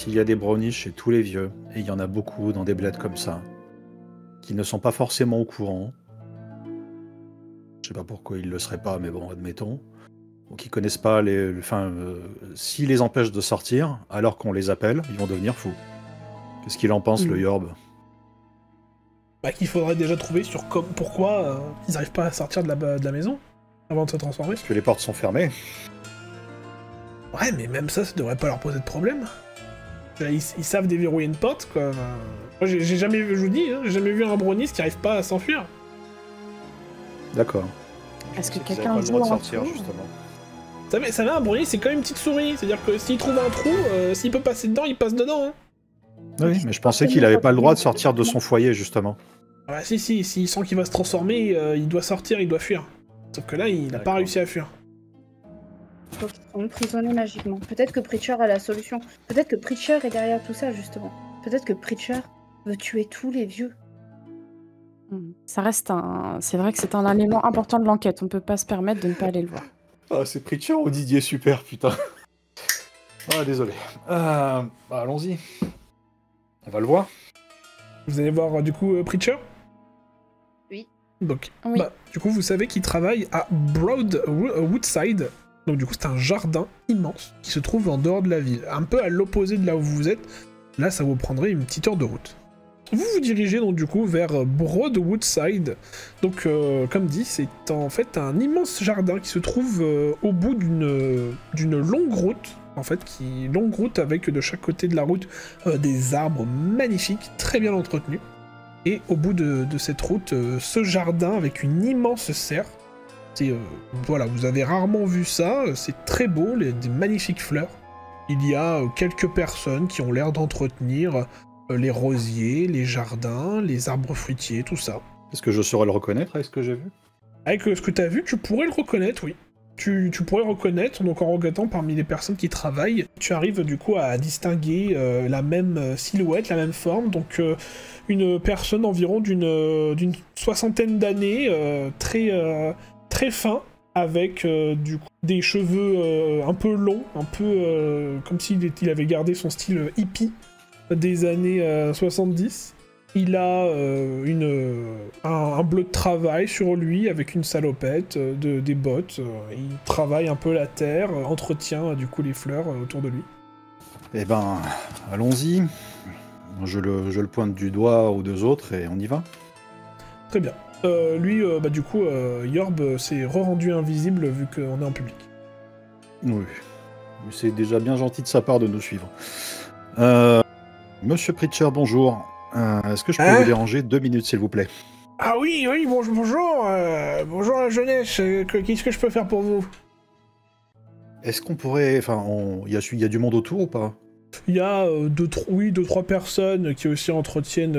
s'il y a des brownies chez tous les vieux, et il y en a beaucoup dans des bleds comme ça, qui ne sont pas forcément au courant, je sais pas pourquoi ils le seraient pas, mais bon, admettons, ou qui connaissent pas s'ils les empêchent de sortir, alors qu'on les appelle, ils vont devenir fous. Qu'est-ce qu'il en pense, le Yorb? Bah, qu'il faudrait déjà trouver sur pourquoi ils n'arrivent pas à sortir de la maison avant de se transformer. Parce que les portes sont fermées. Ouais, mais même ça devrait pas leur poser de problème. Ils savent déverrouiller une porte, quoi. Moi, j'ai jamais vu, je vous dis, hein, j'ai jamais vu un brownies qui arrive pas à s'enfuir. D'accord. Est-ce que C'est qu'ils avaient quelqu'un pas le droit de joue un sortir, trou justement. Ça va, un brownies, c'est comme une petite souris. C'est-à-dire que s'il trouve un trou, s'il peut passer dedans, il passe dedans. Hein. Oui, mais je pensais qu'il avait pas le droit de sortir de son foyer, justement. Ah bah si, s'il sent qu'il va se transformer, il doit sortir, il doit fuir. Sauf que là, il n'a pas réussi à fuir. Faut qu'ils sont emprisonnés magiquement. Peut-être que Preacher a la solution. Peut-être que Preacher est derrière tout ça, justement. Peut-être que Preacher veut tuer tous les vieux. Ça reste un... C'est vrai que c'est un élément important de l'enquête. On peut pas se permettre de ne pas aller le voir. Ah, c'est Preacher ou Didier Super, putain. Ah, désolé. Bah, allons-y. On va le voir. Vous allez voir, du coup, Preacher? Oui. Donc, Oui. bah, du coup, vous savez qu'il travaille à Woodside. Donc, du coup, c'est un jardin immense qui se trouve en dehors de la ville. Un peu à l'opposé de là où vous êtes. Là, ça vous prendrait une petite heure de route. Vous vous dirigez donc du coup vers Broadwoodside. Donc, comme dit, c'est en fait un immense jardin qui se trouve au bout d'une longue route. En fait, longue route avec de chaque côté de la route des arbres magnifiques, très bien entretenus. Et au bout de cette route, ce jardin avec une immense serre. Voilà, vous avez rarement vu ça. C'est très beau, des magnifiques fleurs. Il y a quelques personnes qui ont l'air d'entretenir les rosiers, les jardins, les arbres fruitiers, tout ça. Est-ce que je saurais le reconnaître avec ce que j'ai vu? Avec ce que tu as vu, tu pourrais le reconnaître, oui. Tu pourrais le reconnaître, donc en regardant parmi les personnes qui travaillent, tu arrives du coup à distinguer la même silhouette, la même forme, donc une personne environ d'une soixantaine d'années, très fin, avec du coup des cheveux un peu longs, un peu comme s'il avait gardé son style hippie des années 70. Il a un bleu de travail sur lui avec une salopette, des bottes. Il travaille un peu la terre, entretient du coup les fleurs autour de lui. Eh ben, allons-y. Je le pointe du doigt aux deux autres et on y va. Très bien. Lui, du coup, Yorb s'est re-rendu invisible vu qu'on est en public. Oui. C'est déjà bien gentil de sa part de nous suivre. Monsieur Preacher, bonjour. Est-ce que je peux vous déranger 2 minutes, s'il vous plaît? Ah oui, bonjour, bonjour la jeunesse, qu'est-ce que je peux faire pour vous? Est-ce qu'on pourrait... Enfin, il y a du monde autour ou pas? Il y a deux, trois personnes qui aussi entretiennent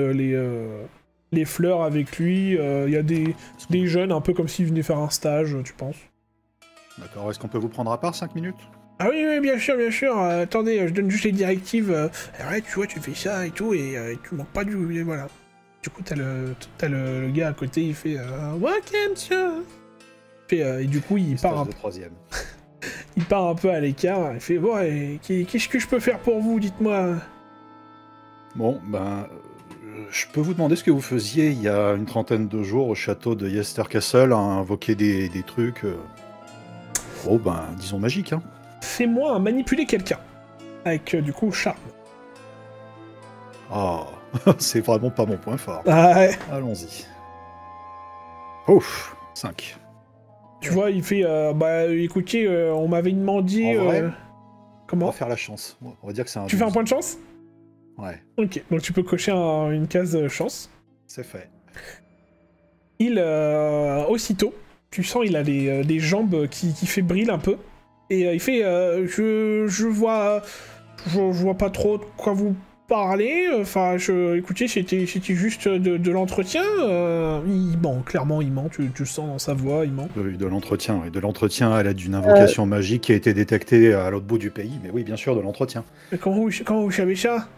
les fleurs avec lui. Il y a des jeunes, un peu comme s'ils venaient faire un stage, tu penses? D'accord, est-ce qu'on peut vous prendre à part 5 minutes? Ah oui, bien sûr. Attendez, je donne juste les directives. Ouais, tu vois, tu fais ça et tout, et tu manques pas du... Voilà. Du coup, t'as le gars à côté, il fait ok, monsieur. Et du coup, il part un troisième. il part un peu à l'écart. Il fait bon, qu'est-ce que je peux faire pour vous? Dites-moi. Bon, ben, je peux vous demander ce que vous faisiez il y a une trentaine de jours au château de Yester Castle à invoquer des trucs. Oh, ben, disons magiques, hein. Fais-moi manipuler quelqu'un avec du coup charme. Oh, c'est vraiment pas mon point fort. Ah ouais. Allons-y. Ouf, 5. Tu vois, il fait écoutez, on m'avait demandé. En vrai, comment? On va faire la chance. On va dire que c'est un. Tu fais un point de chance? Ouais. Ok, donc tu peux cocher une case chance. C'est fait. Il aussitôt, tu sens il a les jambes qui fébrilent un peu. Et il fait je vois pas trop de quoi vous parlez. Enfin, écoutez, c'était juste de l'entretien. Il ment, clairement, il ment. Tu le sens dans sa voix, il ment. Oui, de l'entretien. Oui. De l'entretien à l'aide d'une invocation magique qui a été détectée à l'autre bout du pays. Mais oui, bien sûr, de l'entretien. Mais comment vous savez ça?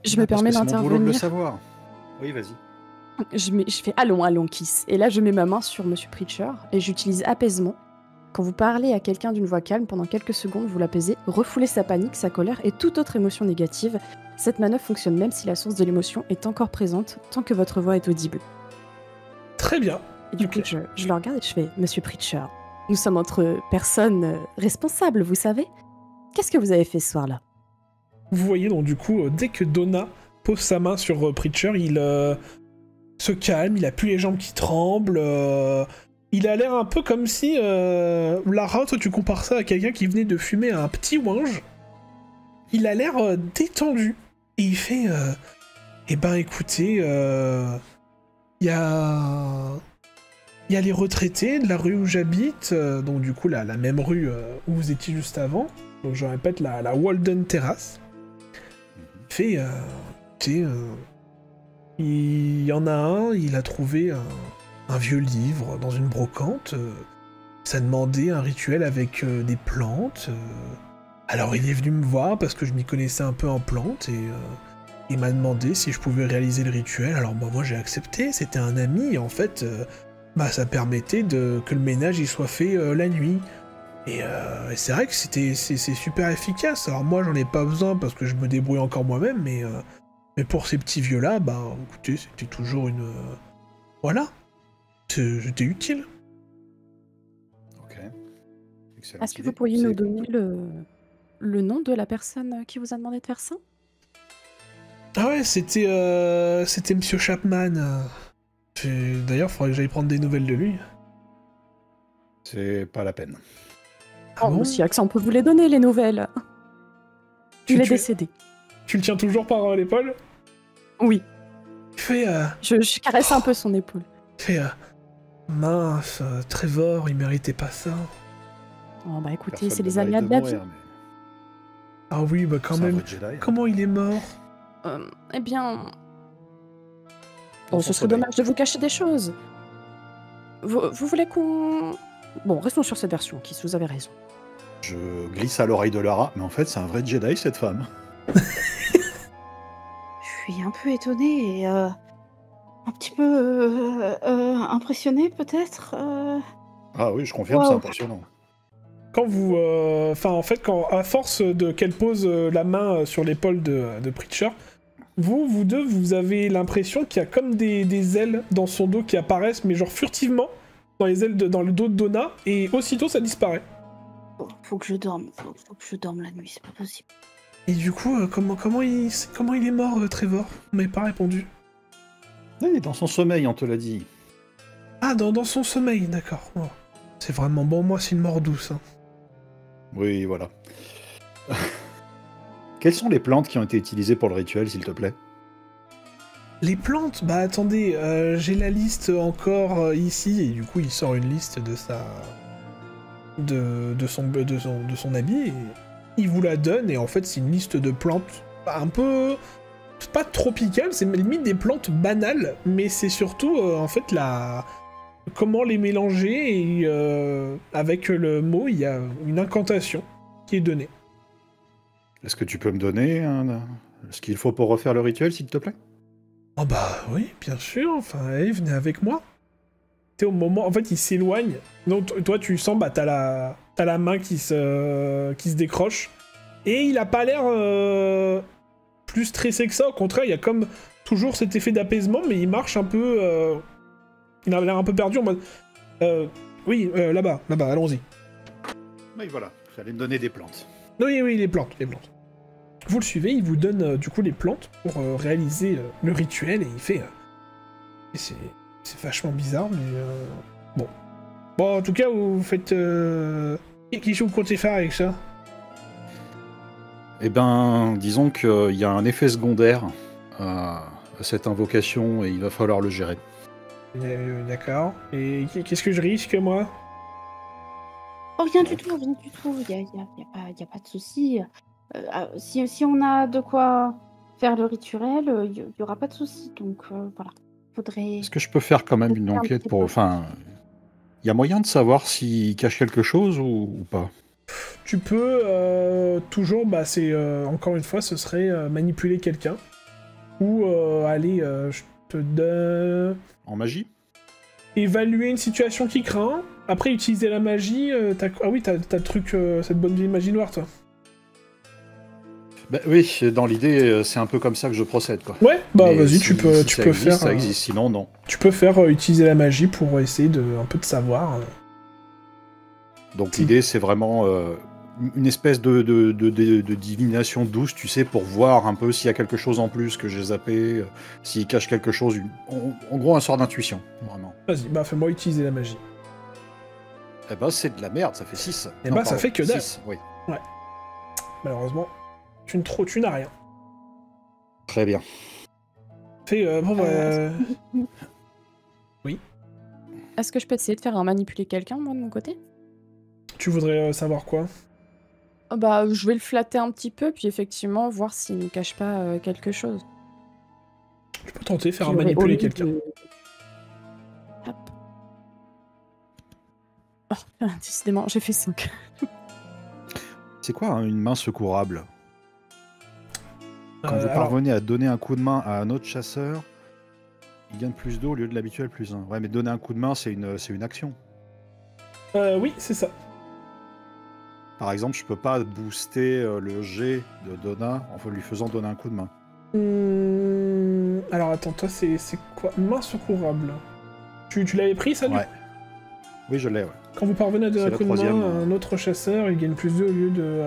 Je me permets C'est mon boulot de le d'intervenir. savoir. Oui, vas-y. Je fais allons, Kiss. Et là, je mets ma main sur Monsieur Preacher et j'utilise apaisement Quand vous parlez à quelqu'un d'une voix calme, pendant quelques secondes, vous l'apaisez, refoulez sa panique, sa colère et toute autre émotion négative. Cette manœuvre fonctionne même si la source de l'émotion est encore présente, tant que votre voix est audible. Très bien. Et du coup, je le regarde et je fais « Monsieur Preacher, nous sommes entre personnes responsables, vous savez. Qu'est-ce que vous avez fait ce soir-là » Vous voyez donc du coup, dès que Donna pose sa main sur Preacher, il se calme, il a plus les jambes qui tremblent, il a l'air un peu comme si, Lara, toi tu compares ça à quelqu'un qui venait de fumer un petit ouinge, il a l'air détendu, et il fait, eh ben écoutez, il y a les retraités de la rue où j'habite, donc du coup la même rue où vous étiez juste avant, donc je répète, la Walden Terrace. Fait, il y en a un, il a trouvé un vieux livre dans une brocante, ça demandait un rituel avec des plantes, alors il est venu me voir parce que je m'y connaissais un peu en plantes, et il m'a demandé si je pouvais réaliser le rituel, alors moi j'ai accepté, c'était un ami, et en fait, ça permettait que le ménage il soit fait la nuit. Et c'est vrai que c'est super efficace. Alors moi j'en ai pas besoin parce que je me débrouille encore moi-même, mais pour ces petits vieux-là, écoutez, c'était toujours une... Voilà. C'était utile. Ok. Excellent. Est-ce que vous pourriez nous donner le nom de la personne qui vous a demandé de faire ça? Ah ouais, c'était Monsieur Chapman. D'ailleurs, il faudrait que j'aille prendre des nouvelles de lui. C'est pas la peine. Ah bon? Monsieur Accent, on peut vous les donner, les nouvelles. Il est décédé. Tu le tiens toujours par l'épaule? Oui. Fait, je caresse un peu son épaule. Fait, mince, Trevor, il méritait pas ça. Oh bah écoutez, Personne c'est ne les aléas de mérite la vie. mourir, mais Ah oui, quand c'est un même. vrai Jedi, hein. Comment il est mort? Eh bien... Dans Bon, son ce serait sommeil. dommage de vous cacher des choses. Vous voulez qu'on... Bon, restons sur cette version, Kiss, vous avez raison. Je glisse à l'oreille de Lara, mais en fait c'est un vrai Jedi cette femme. Je suis un peu étonnée et un petit peu impressionnée peut-être. Ah oui, je confirme, Wow. c'est impressionnant. Quand vous... quand à force qu'elle pose la main sur l'épaule de Preacher, vous deux, vous avez l'impression qu'il y a comme des ailes dans son dos qui apparaissent, mais genre furtivement, dans le dos de Donna, et aussitôt ça disparaît. Faut que je dorme. Faut que je dorme la nuit, c'est pas possible. Et du coup, comment il est mort, Trevor? Vous m'avez pas répondu. Oui, dans son sommeil, on te l'a dit. Ah, dans son sommeil, d'accord. Oh. C'est vraiment bon, moi c'est une mort douce. Hein. Oui, voilà. Quelles sont les plantes qui ont été utilisées pour le rituel, s'il te plaît? Les plantes, attendez, j'ai la liste encore ici, et du coup il sort une liste de son habit, et il vous la donne, et en fait c'est une liste de plantes un peu... pas tropicales, c'est limite des plantes banales, mais c'est surtout en fait comment les mélanger, et avec le mot, il y a une incantation qui est donnée. Est-ce que tu peux me donner ce qu'il faut pour refaire le rituel, s'il te plaît? Oh oui, bien sûr, enfin, allez, venez avec moi. T'es au moment, en fait, il s'éloigne. Donc toi, tu sens, t'as la main qui se décroche. Et il a pas l'air plus stressé que ça, au contraire, il y a comme toujours cet effet d'apaisement, mais il marche un peu... il a l'air un peu perdu en mode... oui, là-bas, allons-y. Oui, voilà, j'allais me donner des plantes. Oui, les plantes. Vous le suivez, il vous donne du coup les plantes pour réaliser le rituel, et il fait... et c'est vachement bizarre, mais... Bon. Bon, en tout cas, vous faites... Qu'est-ce que vous comptez faire avec ça? Eh ben, disons qu'il y a un effet secondaire à cette invocation, et il va falloir le gérer. D'accord. Et qu'est-ce que je risque, moi? Oh, rien du tout. Y a pas de souci. Si on a de quoi faire le rituel, y aura pas de souci. Donc voilà. Faudrait... Est-ce que je peux faire quand même une faire un enquête petit pour... peu. Enfin, il y a moyen de savoir s'il cache quelque chose ou pas? Tu peux toujours, c'est encore une fois, ce serait manipuler quelqu'un. Ou aller, je te donne... En magie? Évaluer une situation qui craint. après utiliser la magie, ah oui, t'as le truc, cette bonne vieille magie noire, toi. Bah, oui, dans l'idée, c'est un peu comme ça que je procède, quoi. Ouais, bah Mais vas-y, si- tu peux si ça existe, faire. ça existe, sinon non. Tu peux faire utiliser la magie pour essayer un peu de savoir. Donc l'idée, c'est vraiment une espèce de divination douce, tu sais, pour voir un peu s'il y a quelque chose en plus que j'ai zappé, s'il cache quelque chose. En gros, un sort d'intuition, vraiment. Vas-y, bah fais-moi utiliser la magie. Eh ben, c'est de la merde, ça fait 6. Eh ben, ça fait que dalle. 6, oui. Malheureusement, tu n'as rien. Très bien. Oui. Est-ce que je peux essayer de faire un manipuler quelqu'un, moi, de mon côté? Tu voudrais savoir quoi? Bah, je vais le flatter un petit peu, puis effectivement, voir s'il ne cache pas quelque chose. Tu peux tenter faire un Puis, au manipuler lieu quelqu'un. Hop. Oh, décidément, j'ai fait 5. C'est quoi une main secourable? Quand vous alors, parvenez à donner un coup de main à un autre chasseur, il gagne plus 2 au lieu de l'habituel plus 1. Ouais, mais donner un coup de main, c'est une action. oui, c'est ça. Par exemple, je peux pas booster le jet de Donna en lui faisant donner un coup de main. Alors attends, toi c'est quoi? Main secourable. Tu l'avais pris ça du Ouais. Oui, je l'ai, ouais. Quand vous parvenez à donner C'est un coup de la main troisième. à un autre chasseur, il gagne plus 2 au lieu de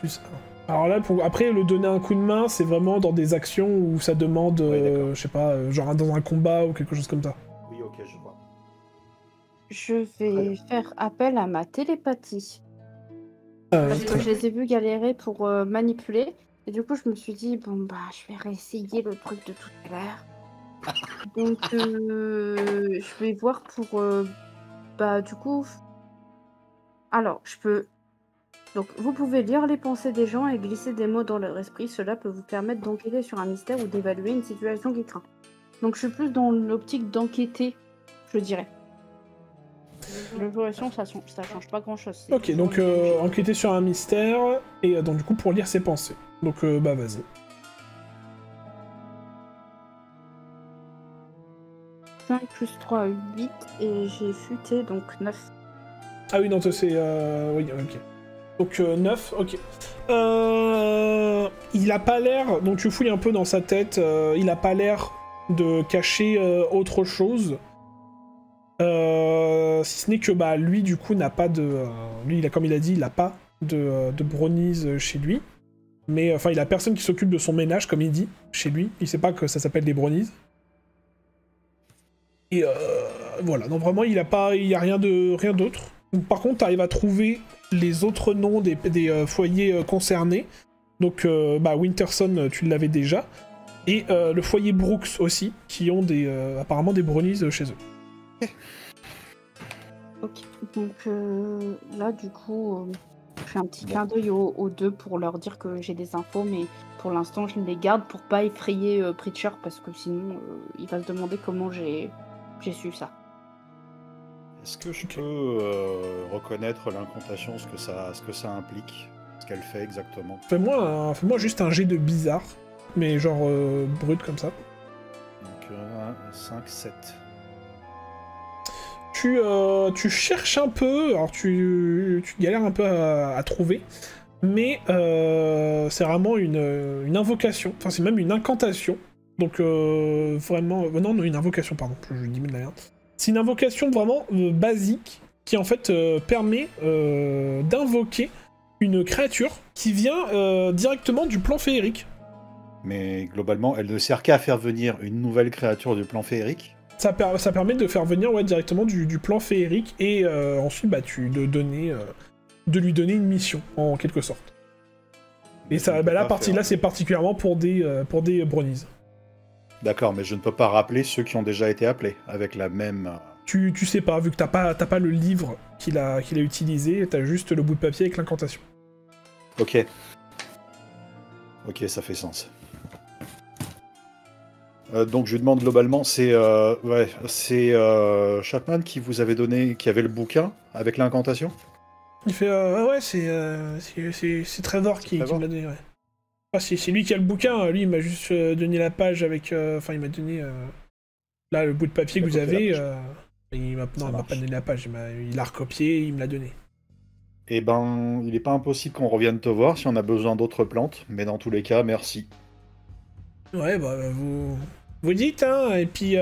plus 1. Alors là, après, le donner un coup de main, c'est vraiment dans des actions où ça demande, Ouais, d'accord. je sais pas, genre dans un combat ou quelque chose comme ça. Oui, ok, je vois. Je vais faire appel à ma télépathie. Euh, Parce que je les ai vus galérer pour manipuler. Et du coup, je me suis dit, bon, bah, je vais réessayer le truc de tout à l'heure. Donc, je vais voir pour. Bah, du coup. Alors, je peux. Donc, vous pouvez lire les pensées des gens et glisser des mots dans leur esprit. Cela peut vous permettre d'enquêter sur un mystère ou d'évaluer une situation qui craint. Donc, je suis plus dans l'optique d'enquêter, je dirais. L'évolution, ça change pas grand-chose. Ok, donc enquêter sur un mystère, et donc du coup pour lire ses pensées. Donc bah vas-y. 5 plus 3, 8, et j'ai futé, donc 9. Ah oui, non, c'est... oui, ok. Donc 9, ok. Il a pas l'air... Donc tu fouilles un peu dans sa tête, il a pas l'air de cacher autre chose. Si ce n'est que bah lui du coup n'a pas de... lui, comme il a dit, il a pas de brownies chez lui. Mais enfin, il a personne qui s'occupe de son ménage, comme il dit, chez lui. Il sait pas que ça s'appelle des brownies. Et voilà, donc vraiment, il y a rien d'autre. Par contre, tu arrives à trouver les autres noms des foyers concernés. Donc, bah, Winterson, tu l'avais déjà. Et le foyer Brooks aussi, qui ont apparemment des brownies chez eux. Ok, donc là, du coup, je fais un petit clin d'œil aux deux pour leur dire que j'ai des infos, mais pour l'instant, je les garde pour pas effrayer Preacher, parce que sinon, il va se demander comment j'ai su ça. Est-ce que je peux reconnaître l'incantation, ce que ça implique, ce qu'elle fait exactement? Fais-moi juste un jet de bizarre, mais genre brut comme ça. Donc 1, 5, 7. Tu cherches un peu, alors tu galères un peu à trouver, mais c'est vraiment une invocation, enfin c'est même une incantation, donc vraiment... non, une invocation, pardon, je dis de la merde. C'est une invocation vraiment basique, qui en fait permet d'invoquer une créature qui vient directement du plan féerique. Mais globalement, elle ne sert qu'à faire venir une nouvelle créature du plan féerique. Ça permet de faire venir directement du plan féerique et ensuite bah, de lui donner une mission, en quelque sorte. Et ça, bah, la partie là, c'est particulièrement pour des brownies. D'accord, mais je ne peux pas rappeler ceux qui ont déjà été appelés, avec la même... Tu sais pas, vu que t'as pas le livre qu'il a utilisé, t'as juste le bout de papier avec l'incantation. Ok. Ok, ça fait sens. Donc je lui demande globalement, c'est Chapman qui vous avait donné, qui avait le bouquin avec l'incantation? Il fait ouais, c'est Trevor qui me l'a donné, ouais. Ah, c'est lui qui a le bouquin, lui il m'a juste donné la page avec... Enfin il m'a donné là le bout de papier que vous avez. Il m'a Ça pas marche. donné la page, il a recopié, il me l'a donné. Eh ben, il n'est pas impossible qu'on revienne te voir si on a besoin d'autres plantes, mais dans tous les cas, merci. Ouais, bah, vous dites, hein, et puis,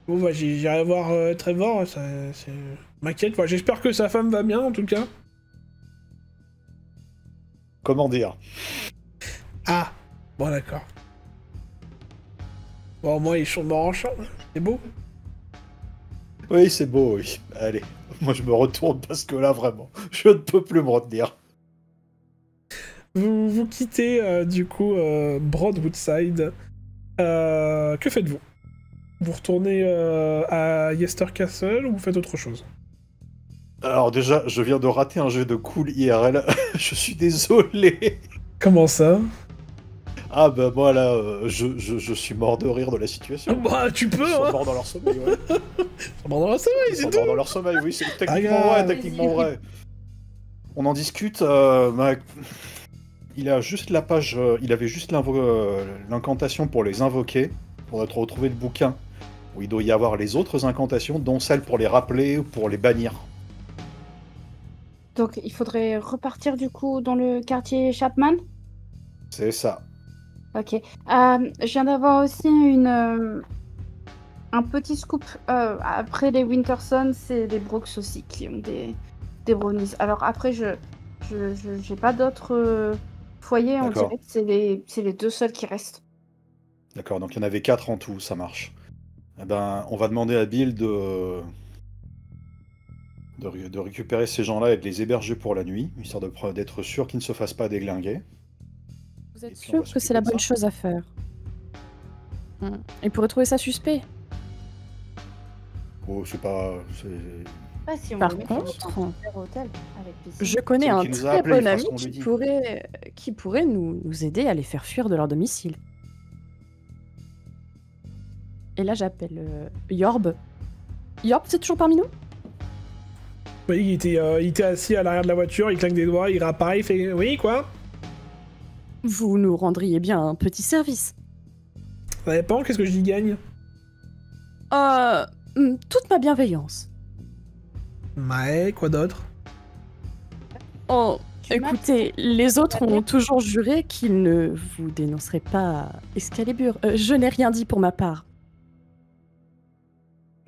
bon, bah, j'irai voir Trevor, c'est... M'inquiète, bah, j'espère que sa femme va bien, en tout cas. Comment dire? Ah, bon, d'accord. Bon, moi, ils sont morts en chambre, c'est beau. Oui, c'est beau, oui. Allez, moi je me retourne parce que là, vraiment, je ne peux plus me retenir. Vous quittez, du coup, Broadwoodside. Que faites-vous? Vous retournez à Yester Castle ou vous faites autre chose? Alors déjà, je viens de rater un jeu de cool IRL. Je suis désolé. Comment ça? Ah bah moi là, je suis mort de rire de la situation. Bah, tu Ils peux, sont hein. morts dans leur sommeil, ouais. Pendant la semaine, Ils c'est sont tout. morts dans leur sommeil, oui, c'est techniquement Regarde. vrai, techniquement vrai. On en discute. Il a juste la page, il avait juste l'incantation pour les invoquer, pour retrouver le bouquin où il doit y avoir les autres incantations, dont celle pour les rappeler ou pour les bannir. Donc il faudrait repartir du coup dans le quartier Chapman. C'est ça. Ok. Je viens d'avoir aussi un petit scoop. Après les Winterson, c'est les Brooks aussi qui ont des brownies. Alors après, j'ai pas d'autres foyers. On D'accord. dirait que c'est les deux seuls qui restent. D'accord, donc il y en avait 4 en tout, ça marche. Eh ben, on va demander à Bill de récupérer ces gens-là et de les héberger pour la nuit, histoire d'être sûr qu'ils ne se fassent pas déglinguer. Vous Et êtes puis on va sûr que c'est la s'occuper de bonne ça. chose à faire? Il pourrait trouver ça suspect. Oh, c'est pas... Ah, si on Par le met contre, dans un super hôtel avec piscine. Je connais Celle un qui nous a très appelés, bon il fera ami ce qu'on lui dit. qui pourrait nous aider à les faire fuir de leur domicile. Et là, j'appelle Yorb. Yorb, c'est toujours parmi nous? Oui, il était assis à l'arrière de la voiture, il claque des doigts, il réapparaît, il fait oui, quoi? Vous nous rendriez bien un petit service. Ça dépend, qu'est-ce que j'y gagne? Toute ma bienveillance. Ouais, quoi d'autre? Oh, Tu écoutez, les autres ont toujours juré qu'ils ne vous dénonceraient pas à Excalibur. Je n'ai rien dit pour ma part.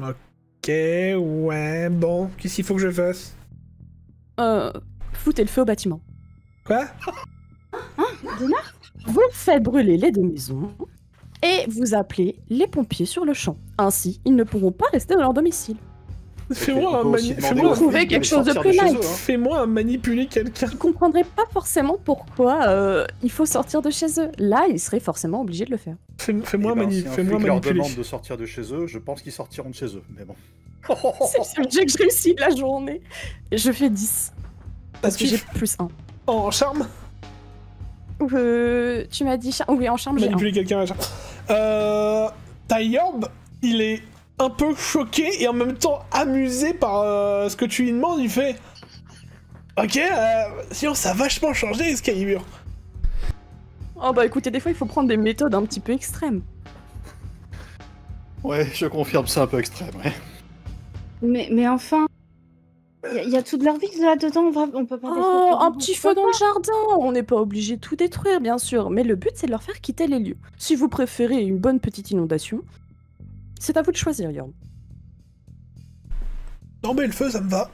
Ok, ouais, bon, qu'est-ce qu'il faut que je fasse? Foutez le feu au bâtiment. Quoi? Vous faites brûler les deux maisons et vous appelez les pompiers sur le champ. Ainsi, ils ne pourront pas rester dans leur domicile. Fais-moi On peut aussi demander fais-moi aux trouver flics de quelque les chose de sortir plus chez light. eux, hein. Fais-moi manipuler quelqu'un. Ils comprendraient pas forcément pourquoi il faut sortir de chez eux. Là, ils seraient forcément obligés de le faire. Fais-moi Eh ben, si un fais-moi flic leur manipuler. demande de sortir de chez eux, je pense qu'ils sortiront de chez eux, mais bon. C'est le seul jet que je réussis de la journée. Je fais 10. Parce que j'ai plus 1. En charme? Tu m'as dit... Oui, en charme, j'ai 1. Manipuler quelqu'un, machin. Tayorb, il est un peu choqué et en même temps amusé par ce que tu lui demandes. Il fait ok, sinon ça a vachement changé Excalibur. Oh bah écoutez, des fois, il faut prendre des méthodes un petit peu extrêmes. Ouais, je confirme, c'est un peu extrême, ouais. Mais enfin, il y a toute leur vie là-dedans, on peut pas... Oh, un petit feu dans le jardin. On n'est pas obligé de tout détruire, bien sûr. Mais le but, c'est de leur faire quitter les lieux. Si vous préférez une bonne petite inondation, c'est à vous de choisir, Yorn. Non mais le feu, ça me va.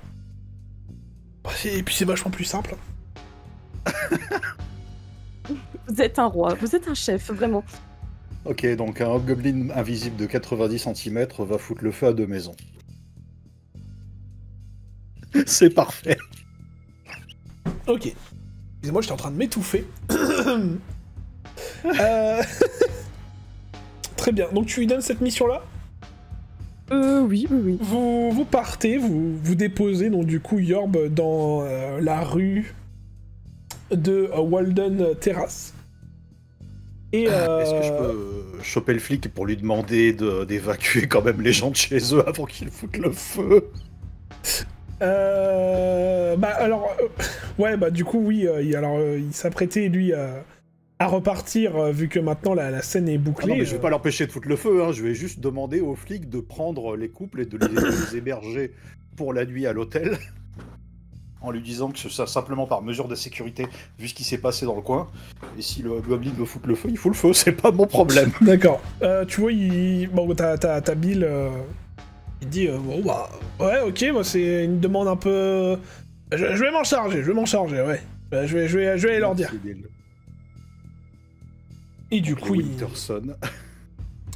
Et puis c'est vachement plus simple. Vous êtes un roi, vous êtes un chef, vraiment. Ok, donc un hobgoblin invisible de 90 cm va foutre le feu à 2 maisons. C'est parfait. Ok. Excusez-moi, j'étais en train de m'étouffer. Très bien, donc tu lui donnes cette mission-là? Oui. Vous partez, vous déposez donc du coup Yorb dans la rue de Walden Terrace. Et Est-ce que je peux choper le flic pour lui demander d'évacuer quand même les gens de chez eux avant qu'ils foutent le feu? Bah alors, ouais, bah du coup oui, il s'apprêtait lui à repartir, vu que maintenant la scène est Ah bouclée. non, mais je vais pas l'empêcher de foutre le feu, hein. Je vais juste demander aux flics de prendre les couples et de les héberger pour la nuit à l'hôtel. En lui disant que c'est simplement par mesure de sécurité, vu ce qui s'est passé dans le coin. Et si le Goblin veut foutre le feu, il fout le feu, c'est pas mon problème. D'accord. Tu vois, bon, t'as Bill. Il dit bon bah ouais, ok, moi c'est une demande un peu. Je vais m'en charger, ouais. Je vais aller leur dire. Et du coup, Winterson.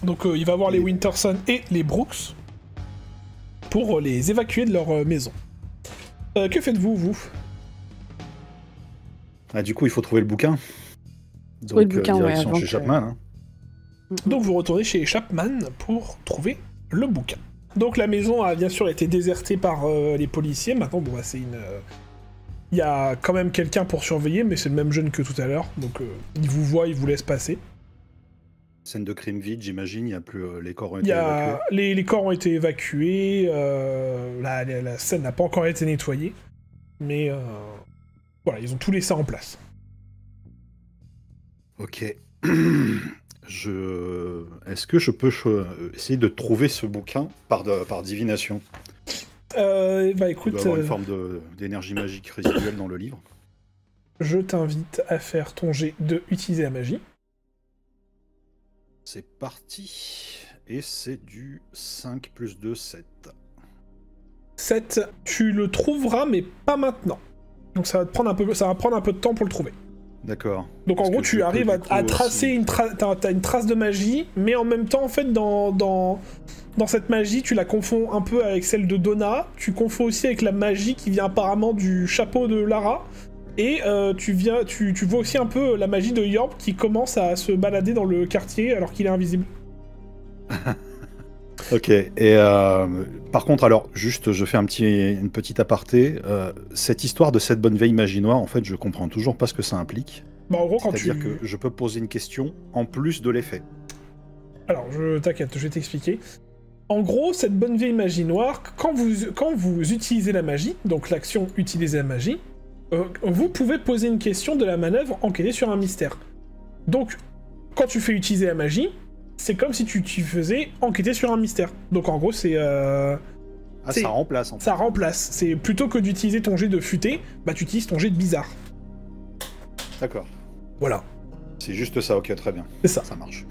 Donc il va voir les Winterson et les Brooks pour les évacuer de leur maison. Que faites-vous, vous? Ah, du coup, il faut trouver le bouquin. Trouver le bouquin, direction ouais, chez Chapman. Hein. Donc vous retournez chez Chapman pour trouver le bouquin. Donc la maison a bien sûr été désertée par les policiers. Maintenant, bon, bah, c'est une... Il y a quand même quelqu'un pour surveiller, mais c'est le même jeune que tout à l'heure. Donc il vous voit, il vous laisse passer. Scène de crime vide, j'imagine. Il y a plus les corps ont été évacués. Les corps ont été évacués. La scène n'a pas encore été nettoyée. Mais voilà, ils ont tout laissé en place. Ok. Est-ce que je peux essayer de trouver ce bouquin par divination? Bah écoute, Il doit y avoir une forme d'énergie magique résiduelle dans le livre. Je t'invite à faire ton jet de utiliser la magie. C'est parti. Et c'est du 5 plus 2, 7. 7, tu le trouveras, mais pas maintenant. Donc ça va prendre un peu de temps pour le trouver. D'accord. Donc en gros, tu arrives à tracer t'as une trace de magie, mais en même temps, en fait, dans cette magie, tu la confonds un peu avec celle de Donna, tu confonds aussi avec la magie qui vient apparemment du chapeau de Lara, et tu vois aussi un peu la magie de Yorb qui commence à se balader dans le quartier alors qu'il est invisible. Ok, et par contre, alors, juste, je fais une petite aparté. Cette histoire de cette bonne vieille magie noire, en fait, je comprends toujours pas ce que ça implique. Bah, en gros, C'est-à-dire que je peux poser une question en plus de l'effet. Alors, t'inquiète, je vais t'expliquer. En gros, cette bonne vieille magie noire, quand vous utilisez la magie, donc l'action utiliser la magie, vous pouvez poser une question de la manœuvre enquêter sur un mystère. Donc, quand tu fais utiliser la magie, c'est comme si tu faisais enquêter sur un mystère. Donc en gros, c'est... ça remplace, en fait. Ça remplace. C'est plutôt que d'utiliser ton jet de futé, bah tu utilises ton jet de bizarre. D'accord. Voilà. C'est juste ça, ok, très bien. C'est ça. Ça marche.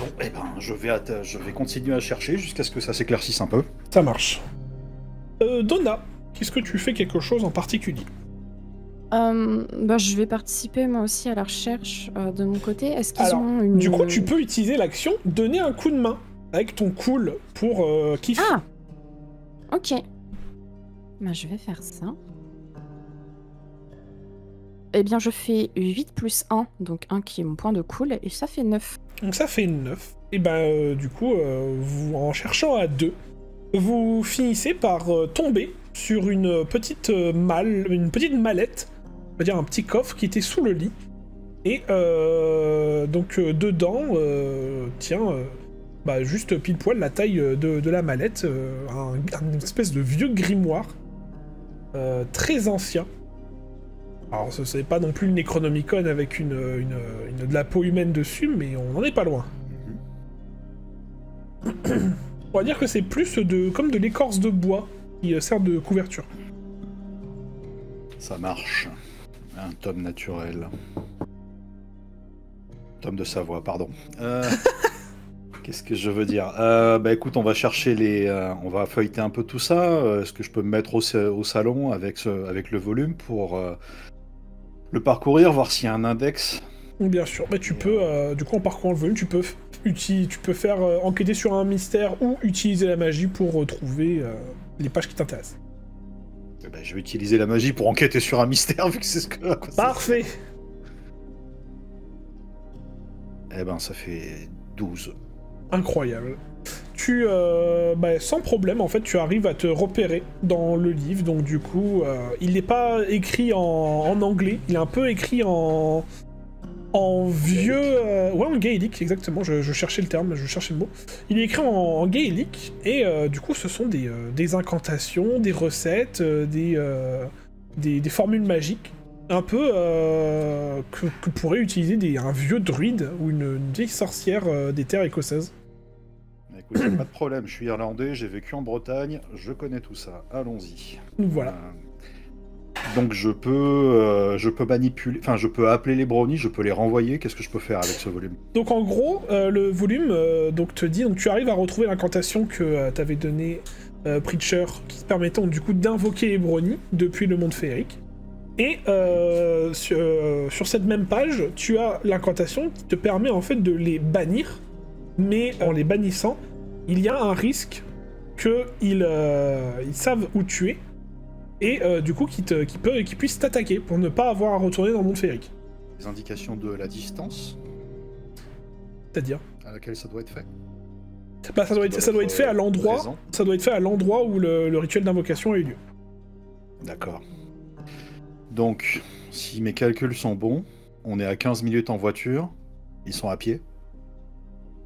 Bon, eh ben, je vais continuer à chercher jusqu'à ce que ça s'éclaircisse un peu. Ça marche. Donna, qu'est-ce que tu fais quelque chose en particulier? Je vais participer moi aussi à la recherche de mon côté. Est-ce qu'ils ont une... Du coup, tu peux utiliser l'action donner un coup de main avec ton cool pour kiff. Ah, ok. Bah, je vais faire ça. Eh bien, je fais 8 plus 1, donc 1 qui est mon point de cool, et ça fait 9. Donc ça fait 9. Et ben, du coup, vous, en cherchant à 2, vous finissez par tomber sur une petite mallette, on va dire un petit coffre qui était sous le lit. Et donc dedans, juste pile poil la taille de la mallette, une espèce de vieux grimoire très ancien. Alors ce n'est pas non plus le Necronomicon avec de la peau humaine dessus, mais on n'en est pas loin. On va dire que c'est plus comme de l'écorce de bois qui sert de couverture. Ça marche. Un tome naturel. Tome de Savoie, pardon. Qu'est-ce que je veux dire? Bah écoute, on va chercher on va feuilleter un peu tout ça. Est-ce que je peux me mettre au salon avec le volume pour le parcourir, voir s'il y a un index? Bien sûr, mais tu peux, du coup en parcourant le volume, tu peux faire enquêter sur un mystère ou utiliser la magie pour trouver les pages qui t'intéressent. Eh ben, je vais utiliser la magie pour enquêter sur un mystère, vu que c'est ce que... Parfait. Eh ben, ça fait 12. Incroyable. Sans problème, en fait, tu arrives à te repérer dans le livre, donc du coup, il n'est pas écrit en anglais, il est un peu écrit en vieux... en gaélique, exactement, je cherchais le terme, je cherchais le mot. Il est écrit en gaélique, et du coup, ce sont des incantations, des recettes, des formules magiques un peu que pourrait utiliser un vieux druide ou une vieille sorcière des terres écossaises. Écoute, y a pas de problème, je suis irlandais, j'ai vécu en Bretagne, je connais tout ça. Allons-y. Voilà. Donc je peux manipuler, enfin je peux appeler les brownies, je peux les renvoyer. Qu'est-ce que je peux faire avec ce volume? Donc en gros, le volume donc te dit, donc tu arrives à retrouver l'incantation que t'avait donnée Preacher, qui te permettant du coup d'invoquer les brownies depuis le monde féerique. Et sur cette même page, tu as l'incantation qui te permet en fait de les bannir, mais en les bannissant, il y a un risque qu'ils savent où tu es, et du coup qu'ils puissent t'attaquer pour ne pas avoir à retourner dans le monde féerique. Les indications de la distance C'est-à-dire à laquelle ça doit être fait. bah, ça doit être fait à l'endroit. présent. Ça doit être fait à l'endroit où le rituel d'invocation a eu lieu. D'accord. Donc, si mes calculs sont bons, on est à 15 minutes en voiture, ils sont à pied.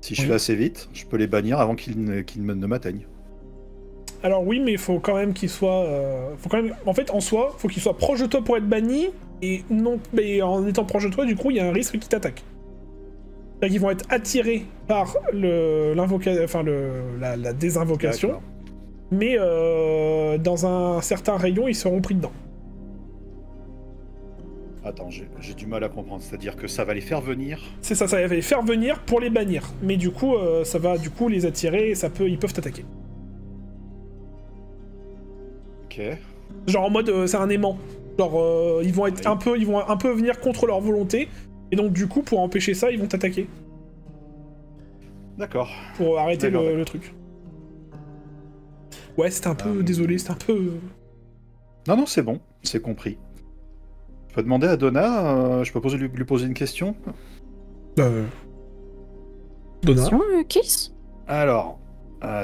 Si je Oui. fais assez vite, je peux les bannir avant qu'ils ne m'atteignent. Alors oui, mais il faut quand même qu'il soit... En fait, en soi, faut qu'il soit proche de toi pour être banni, et non, mais en étant proche de toi, du coup, il y a un risque qu'ils t'attaquent. C'est-à-dire qu'ils vont être attirés par la désinvocation, D'accord. mais dans un certain rayon, ils seront pris dedans. Attends, j'ai du mal à comprendre. C'est-à-dire que ça va les faire venir. C'est ça va les faire venir pour les bannir. Mais du coup, ça va du coup les attirer et ils peuvent t'attaquer. Ok. Genre en mode, c'est un aimant. Genre, ils vont être Oui. ils vont un peu venir contre leur volonté. Et donc du coup, pour empêcher ça, ils vont t'attaquer. D'accord. Pour arrêter D'accord, le d'accord. truc. Ouais, c'était un peu... Désolé, c'était un peu... Non, c'est bon, c'est compris. Je peux demander à Donna, je peux lui poser une question? Donna. Question, Kiss? Alors,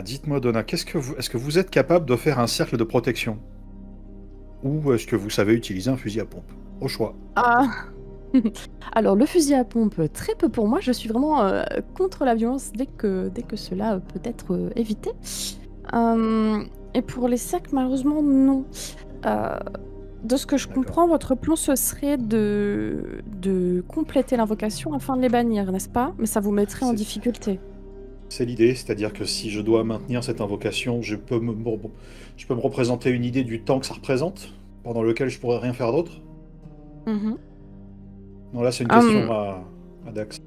dites-moi Donna, est-ce que vous êtes capable de faire un cercle de protection? Ou est-ce que vous savez utiliser un fusil à pompe? Au choix. Ah. Alors, le fusil à pompe, très peu pour moi. Je suis vraiment contre la violence dès que cela peut être évité. Et pour les sacs, malheureusement, non. De ce que je D'accord. comprends, votre plan, ce serait de compléter l'invocation afin de les bannir, n'est-ce pas? Mais ça vous mettrait en C'est- difficulté. C'est l'idée, c'est-à-dire que si je dois maintenir cette invocation, je peux me représenter une idée du temps que ça représente, pendant lequel je pourrais rien faire d'autre? Mhm. Non, là c'est une question à Dax.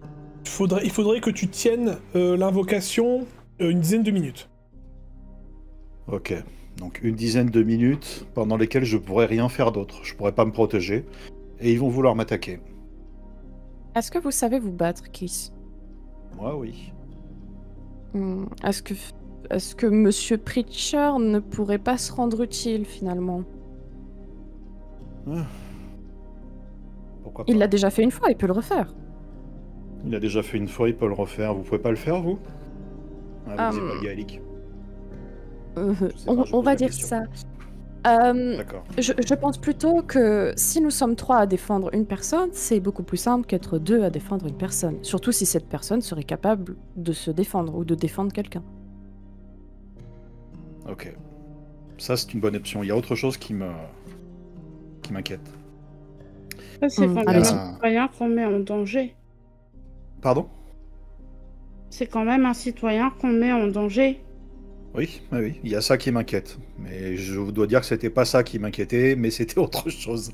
Il faudrait que tu tiennes l'invocation une dizaine de minutes. Ok, donc une dizaine de minutes pendant lesquelles je pourrais rien faire d'autre. Je pourrais pas me protéger, et ils vont vouloir m'attaquer. Est-ce que vous savez vous battre, Kiss? Moi, oui. Est-ce que Monsieur Preacher ne pourrait pas se rendre utile, finalement? Pourquoi pas? Il l'a déjà fait une fois, il peut le refaire. Il a déjà fait une fois, il peut le refaire. Vous pouvez pas le faire, vous? Ah, vous n'êtes pas gaélique. sais pas, je On pose va la dire question. ça. D'accord. Je pense plutôt que si nous sommes 3 à défendre une personne, c'est beaucoup plus simple qu'être 2 à défendre une personne. Surtout si cette personne serait capable de se défendre ou de défendre quelqu'un. Ok. Ça, c'est une bonne option. Il y a autre chose qui m'inquiète. Ça, c'est quand même allez-y. un citoyen qu'on met en danger. Pardon? C'est quand même un citoyen qu'on met en danger. Oui, il y a ça qui m'inquiète. Mais je vous dois dire que c'était pas ça qui m'inquiétait, mais c'était autre chose.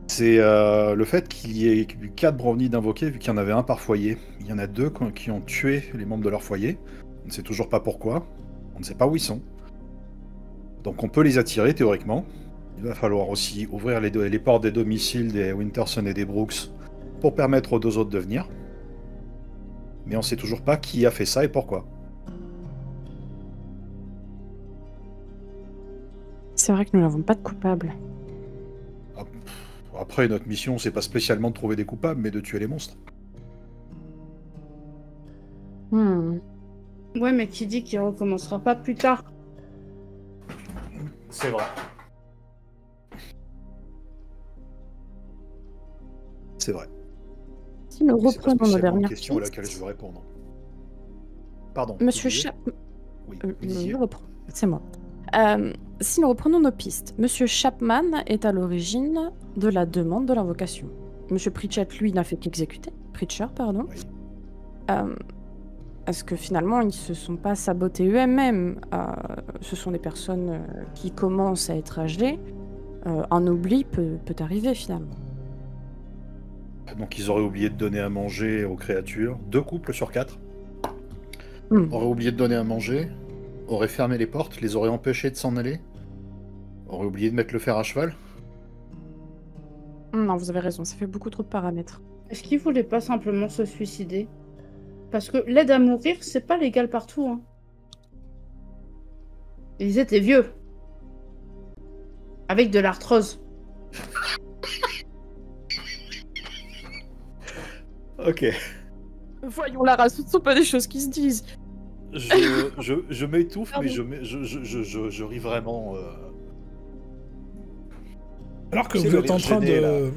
C'est le fait qu'il y ait eu 4 brownies d'invoqués, vu qu'il y en avait un par foyer. Il y en a 2 qui ont tué les membres de leur foyer. On ne sait toujours pas pourquoi. On ne sait pas où ils sont. Donc on peut les attirer, théoriquement. Il va falloir aussi ouvrir les portes des domiciles des Winterson et des Brooks pour permettre aux 2 autres de venir. Mais on sait toujours pas qui a fait ça et pourquoi. C'est vrai que nous n'avons pas de coupable. Après, notre mission, c'est pas spécialement de trouver des coupables, mais de tuer les monstres. Ouais, mais qui dit qu'il recommencera pas plus tard? C'est vrai. C'est vrai. Si nous Mais c'est pas reprenons nos spécialement une dernières question à pistes... laquelle je veux répondre. Pardon. Monsieur vous disiez Cha... Oui, vous disiez. je reprends. C'est moi. Si nous reprenons nos pistes, Monsieur Chapman est à l'origine de la demande de l'invocation. Monsieur Pritchett, lui, n'a fait qu'exécuter. Preacher, pardon. Oui. Est-ce que finalement, ils ne se sont pas sabotés eux-mêmes? Ce sont des personnes qui commencent à être âgées. Un oubli peut arriver, finalement. Donc ils auraient oublié de donner à manger aux créatures. 2 couples sur 4 auraient oublié de donner à manger, auraient fermé les portes, les auraient empêchés de s'en aller, auraient oublié de mettre le fer à cheval. Non, vous avez raison, ça fait beaucoup trop de paramètres. Est-ce qu'ils voulaient pas simplement se suicider? Parce que l'aide à mourir, c'est pas légal partout. Hein. Ils étaient vieux. Avec de l'arthrose. Ok. Voyons, Lara, ce ne sont pas des choses qui se disent. Je m'étouffe, Pardon. mais je ris vraiment. Alors que C'est vous le êtes en rire train gêné,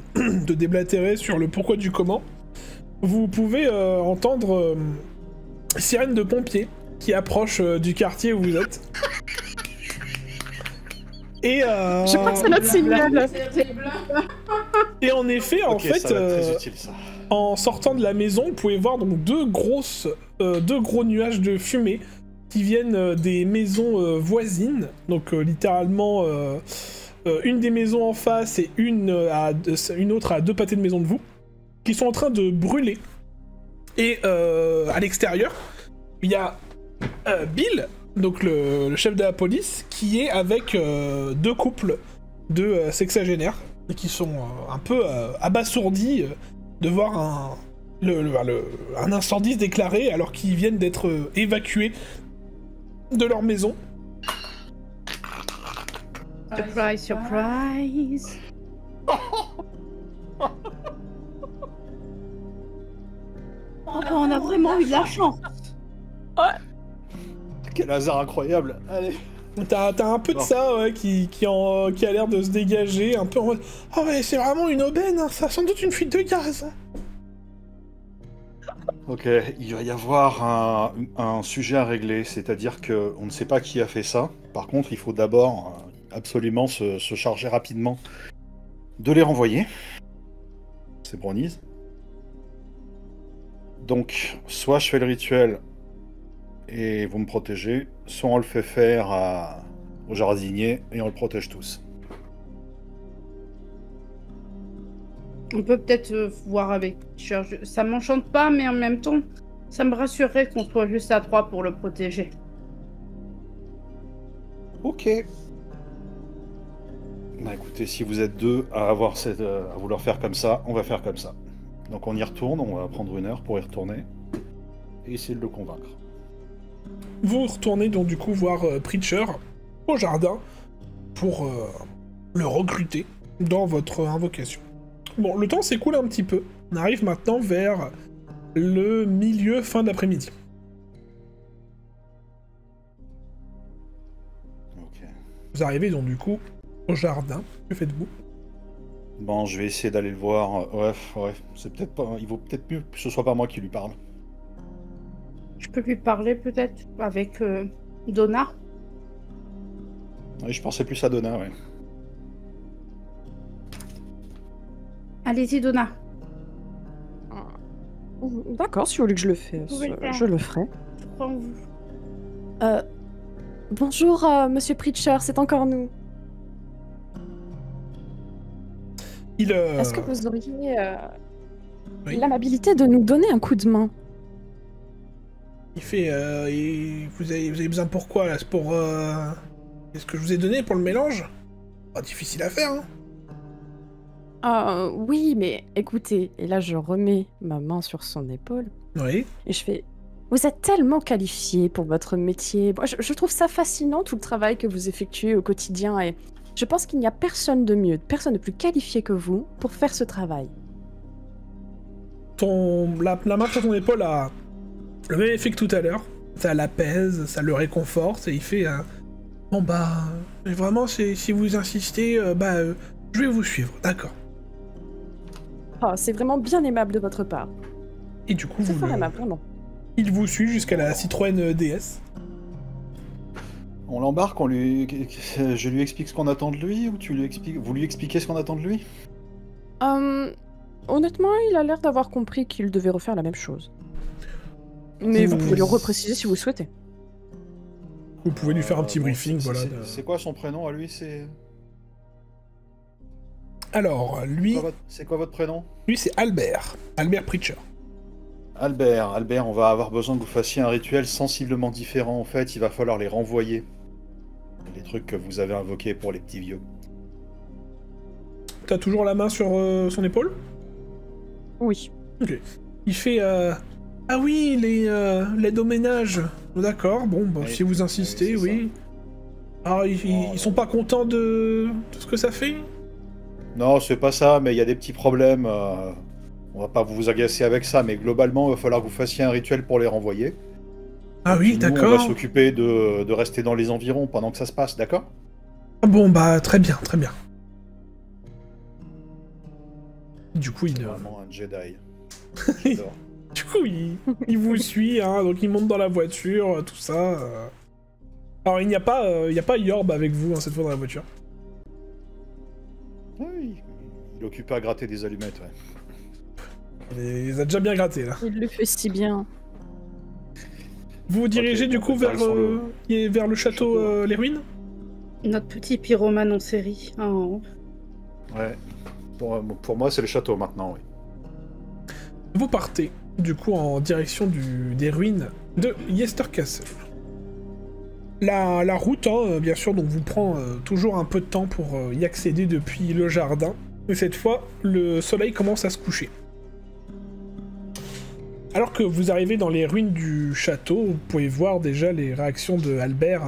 de déblatérer sur le pourquoi du comment, vous pouvez entendre sirène de pompiers qui approche du quartier où vous êtes. Et Je crois que c'est notre signal. Et en effet, en Ok, fait, ça va être très utile, ça. en sortant de la maison, vous pouvez voir donc deux gros nuages de fumée qui viennent des maisons voisines. Donc littéralement, une des maisons en face et une autre à 2 pâtés de maison de vous, qui sont en train de brûler. Et à l'extérieur, il y a Bill, donc le chef de la police, qui est avec 2 couples de sexagénaires et qui sont un peu abasourdis de voir un incendie se déclarer alors qu'ils viennent d'être évacués de leur maison. Surprise, surprise. Oh bah on a vraiment eu de la chance. Quel hasard incroyable. Allez. T'as un peu de Non. ça ouais, qui a l'air de se dégager, un peu en mode « Ah ouais, c'est vraiment une aubaine, hein, ça a sans doute une fuite de gaz !» Ok, il va y avoir un sujet à régler, c'est-à-dire qu'on ne sait pas qui a fait ça. Par contre, il faut d'abord absolument se charger rapidement de les renvoyer. C'est Brownies. Donc, soit je fais le rituel et vous me protégez, soit on le fait faire au jardinier et on le protège tous. On peut peut-être voir avec Cher. Ça m'enchante pas, mais en même temps, ça me rassurerait qu'on soit juste à 3 pour le protéger. Ok. Bah écoutez, si vous êtes 2 à vouloir faire comme ça, on va faire comme ça. Donc on y retourne, on va prendre 1 heure pour y retourner et essayer de le convaincre. Vous retournez donc du coup voir Preacher au jardin pour le recruter dans votre invocation. Bon, le temps s'écoule un petit peu. On arrive maintenant vers le fin d'après-midi. Ok. Vous arrivez donc du coup au jardin. Que faites-vous? Bon, je vais essayer d'aller le voir. Ouais, c'est peut-être pas. Il vaut peut-être mieux que ce soit pas moi qui lui parle. Je peux lui parler peut-être avec Donna. Oui, je pensais plus à Donna, ouais. Allez-y, Donna. D'accord, si vous voulez que je le fasse, pouvez le faire. je le ferai. Je crois en vous. Bonjour, Monsieur Preacher, c'est encore nous. Est-ce que vous auriez Oui. l'amabilité de nous donner un coup de main? Il fait et vous avez besoin pour quoi là? C'est pour qu'est-ce que je vous ai donné pour le mélange? Pas difficile à faire, hein. Oui, mais écoutez, et là je remets ma main sur son épaule, Oui. et je fais... Vous êtes tellement qualifié pour votre métier. Moi, je trouve ça fascinant, tout le travail que vous effectuez au quotidien, et je pense qu'il n'y a personne de mieux, personne de plus qualifié que vous pour faire ce travail. La main sur ton épaule a le même effet que tout à l'heure. Ça l'apaise, ça le réconforte, et il fait bon bah vraiment si vous insistez, je vais vous suivre, d'accord. Oh, c'est vraiment bien aimable de votre part. Et du coup C'est fort aimable, vraiment. il vous suit jusqu'à la Citroën DS. On l'embarque, je lui explique ce qu'on attend de lui, ou vous lui expliquez ce qu'on attend de lui? Honnêtement, il a l'air d'avoir compris qu'il devait refaire la même chose. Mais vous pouvez le repréciser si vous le souhaitez. Vous pouvez lui faire un petit briefing, voilà. C'est quoi son prénom à lui? Alors, lui... C'est quoi votre prénom? Lui, c'est Albert. Albert Preacher. Albert, on va avoir besoin que vous fassiez un rituel sensiblement différent. En fait, il va falloir les renvoyer. Les trucs que vous avez invoqués pour les petits vieux. T'as toujours la main sur son épaule? Oui. Ok. Il fait... Ah oui, l'aide au ménage. D'accord, bon, bah, si vous insistez, oui. Alors, ils sont pas contents de ce que ça fait? Non, c'est pas ça, mais il y a des petits problèmes. On va pas vous agacer avec ça, mais globalement, il va falloir que vous fassiez un rituel pour les renvoyer. Ah oui, d'accord. On va s'occuper de rester dans les environs pendant que ça se passe, d'accord? Bon, bah, très bien, très bien. Du coup, il... C'est vraiment un Jedi. J'adore. Du coup, il vous suit, hein, donc il monte dans la voiture, tout ça. Alors, il n'y a pas Yorb avec vous, hein, cette fois, dans la voiture. Oui, il est occupé à gratter des allumettes, ouais. Il les a déjà bien grattés, là. Il le fait si bien. Vous vous dirigez, du coup, vers le château, les ruines? Notre petit pyromane en série. Oh. Ouais. Pour moi, c'est le château, maintenant, oui. Vous partez, du coup, en direction des ruines de Yester Castle. La route, hein, bien sûr, donc vous prend toujours un peu de temps pour y accéder depuis le jardin. Et cette fois, le soleil commence à se coucher. Alors que vous arrivez dans les ruines du château, vous pouvez voir déjà les réactions de Albert.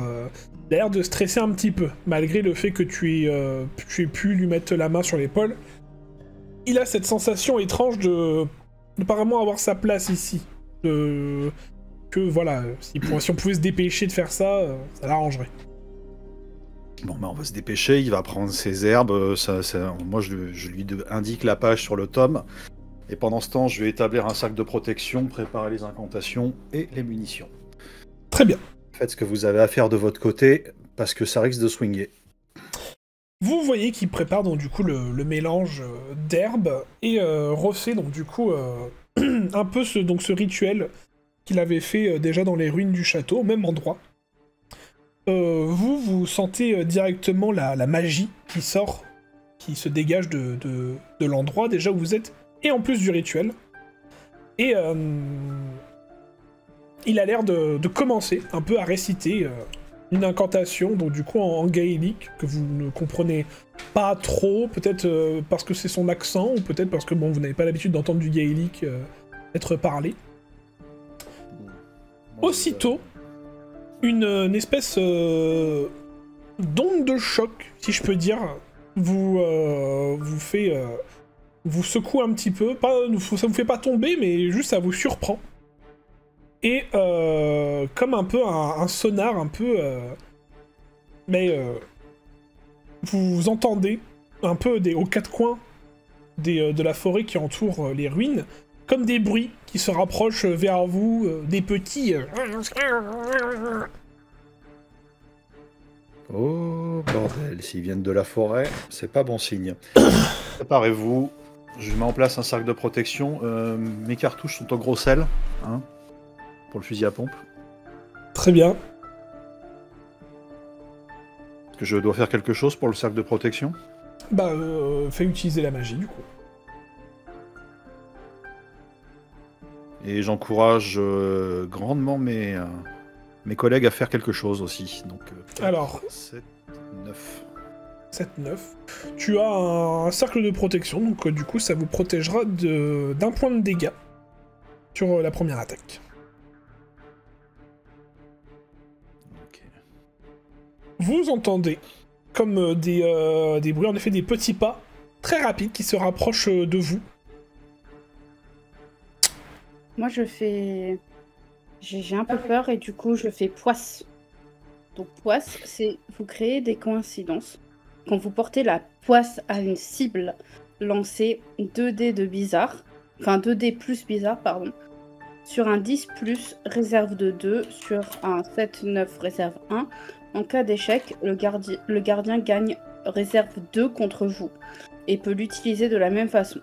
Il a l'air de stresser un petit peu, malgré le fait que tu aies pu lui mettre la main sur l'épaule. Il a cette sensation étrange de pas vraiment avoir sa place ici. Que voilà, si on pouvait se dépêcher de faire ça, ça l'arrangerait. Bon, bah on va se dépêcher, il va prendre ses herbes, moi je lui indique la page sur le tome, et pendant ce temps je vais établir un sac de protection, préparer les incantations et les munitions. Très bien. Faites ce que vous avez à faire de votre côté, parce que ça risque de swinguer. Vous voyez qu'il prépare donc du coup le mélange d'herbes et refait donc du coup un peu ce rituel qu'il avait fait déjà dans les ruines du château, au même endroit. Vous sentez directement la magie qui sort, qui se dégage de l'endroit déjà où vous êtes, et en plus du rituel. Et il a l'air de commencer un peu à réciter une incantation, donc du coup en gaélique, que vous ne comprenez pas trop, peut-être parce que c'est son accent, ou peut-être parce que bon, vous n'avez pas l'habitude d'entendre du gaélique être parlé. Aussitôt, une espèce d'onde de choc, si je peux dire, vous secoue un petit peu. Ça vous fait pas tomber, mais juste ça vous surprend. Et comme un peu un sonar, un peu... vous entendez un peu aux quatre coins de la forêt qui entoure les ruines, comme des bruits qui se rapprochent vers vous, des petits... Oh bordel, s'ils viennent de la forêt, c'est pas bon signe. Préparez-vous, je mets en place un sac de protection. Mes cartouches sont au gros sel, hein, pour le fusil à pompe. Très bien. Est-ce que je dois faire quelque chose pour le sac de protection? Bah, fais utiliser la magie, du coup. Et j'encourage grandement mes collègues à faire quelque chose aussi. Donc, 4, alors, 7, 9. 7-9. Tu as un cercle de protection, donc du coup, ça vous protégera d'un point de dégâts sur la première attaque. Okay. Vous entendez comme des bruits, en effet, des petits pas très rapides qui se rapprochent de vous. Moi, j'ai un peu peur et du coup, je fais poisse. Donc, poisse, c'est vous créez des coïncidences. Quand vous portez la poisse à une cible, lancez 2 dés de bizarre, enfin 2 dés plus bizarre, pardon. Sur un 10+, réserve de 2, sur un 7-9, réserve 1. En cas d'échec, le gardien gagne réserve 2 contre vous et peut l'utiliser de la même façon.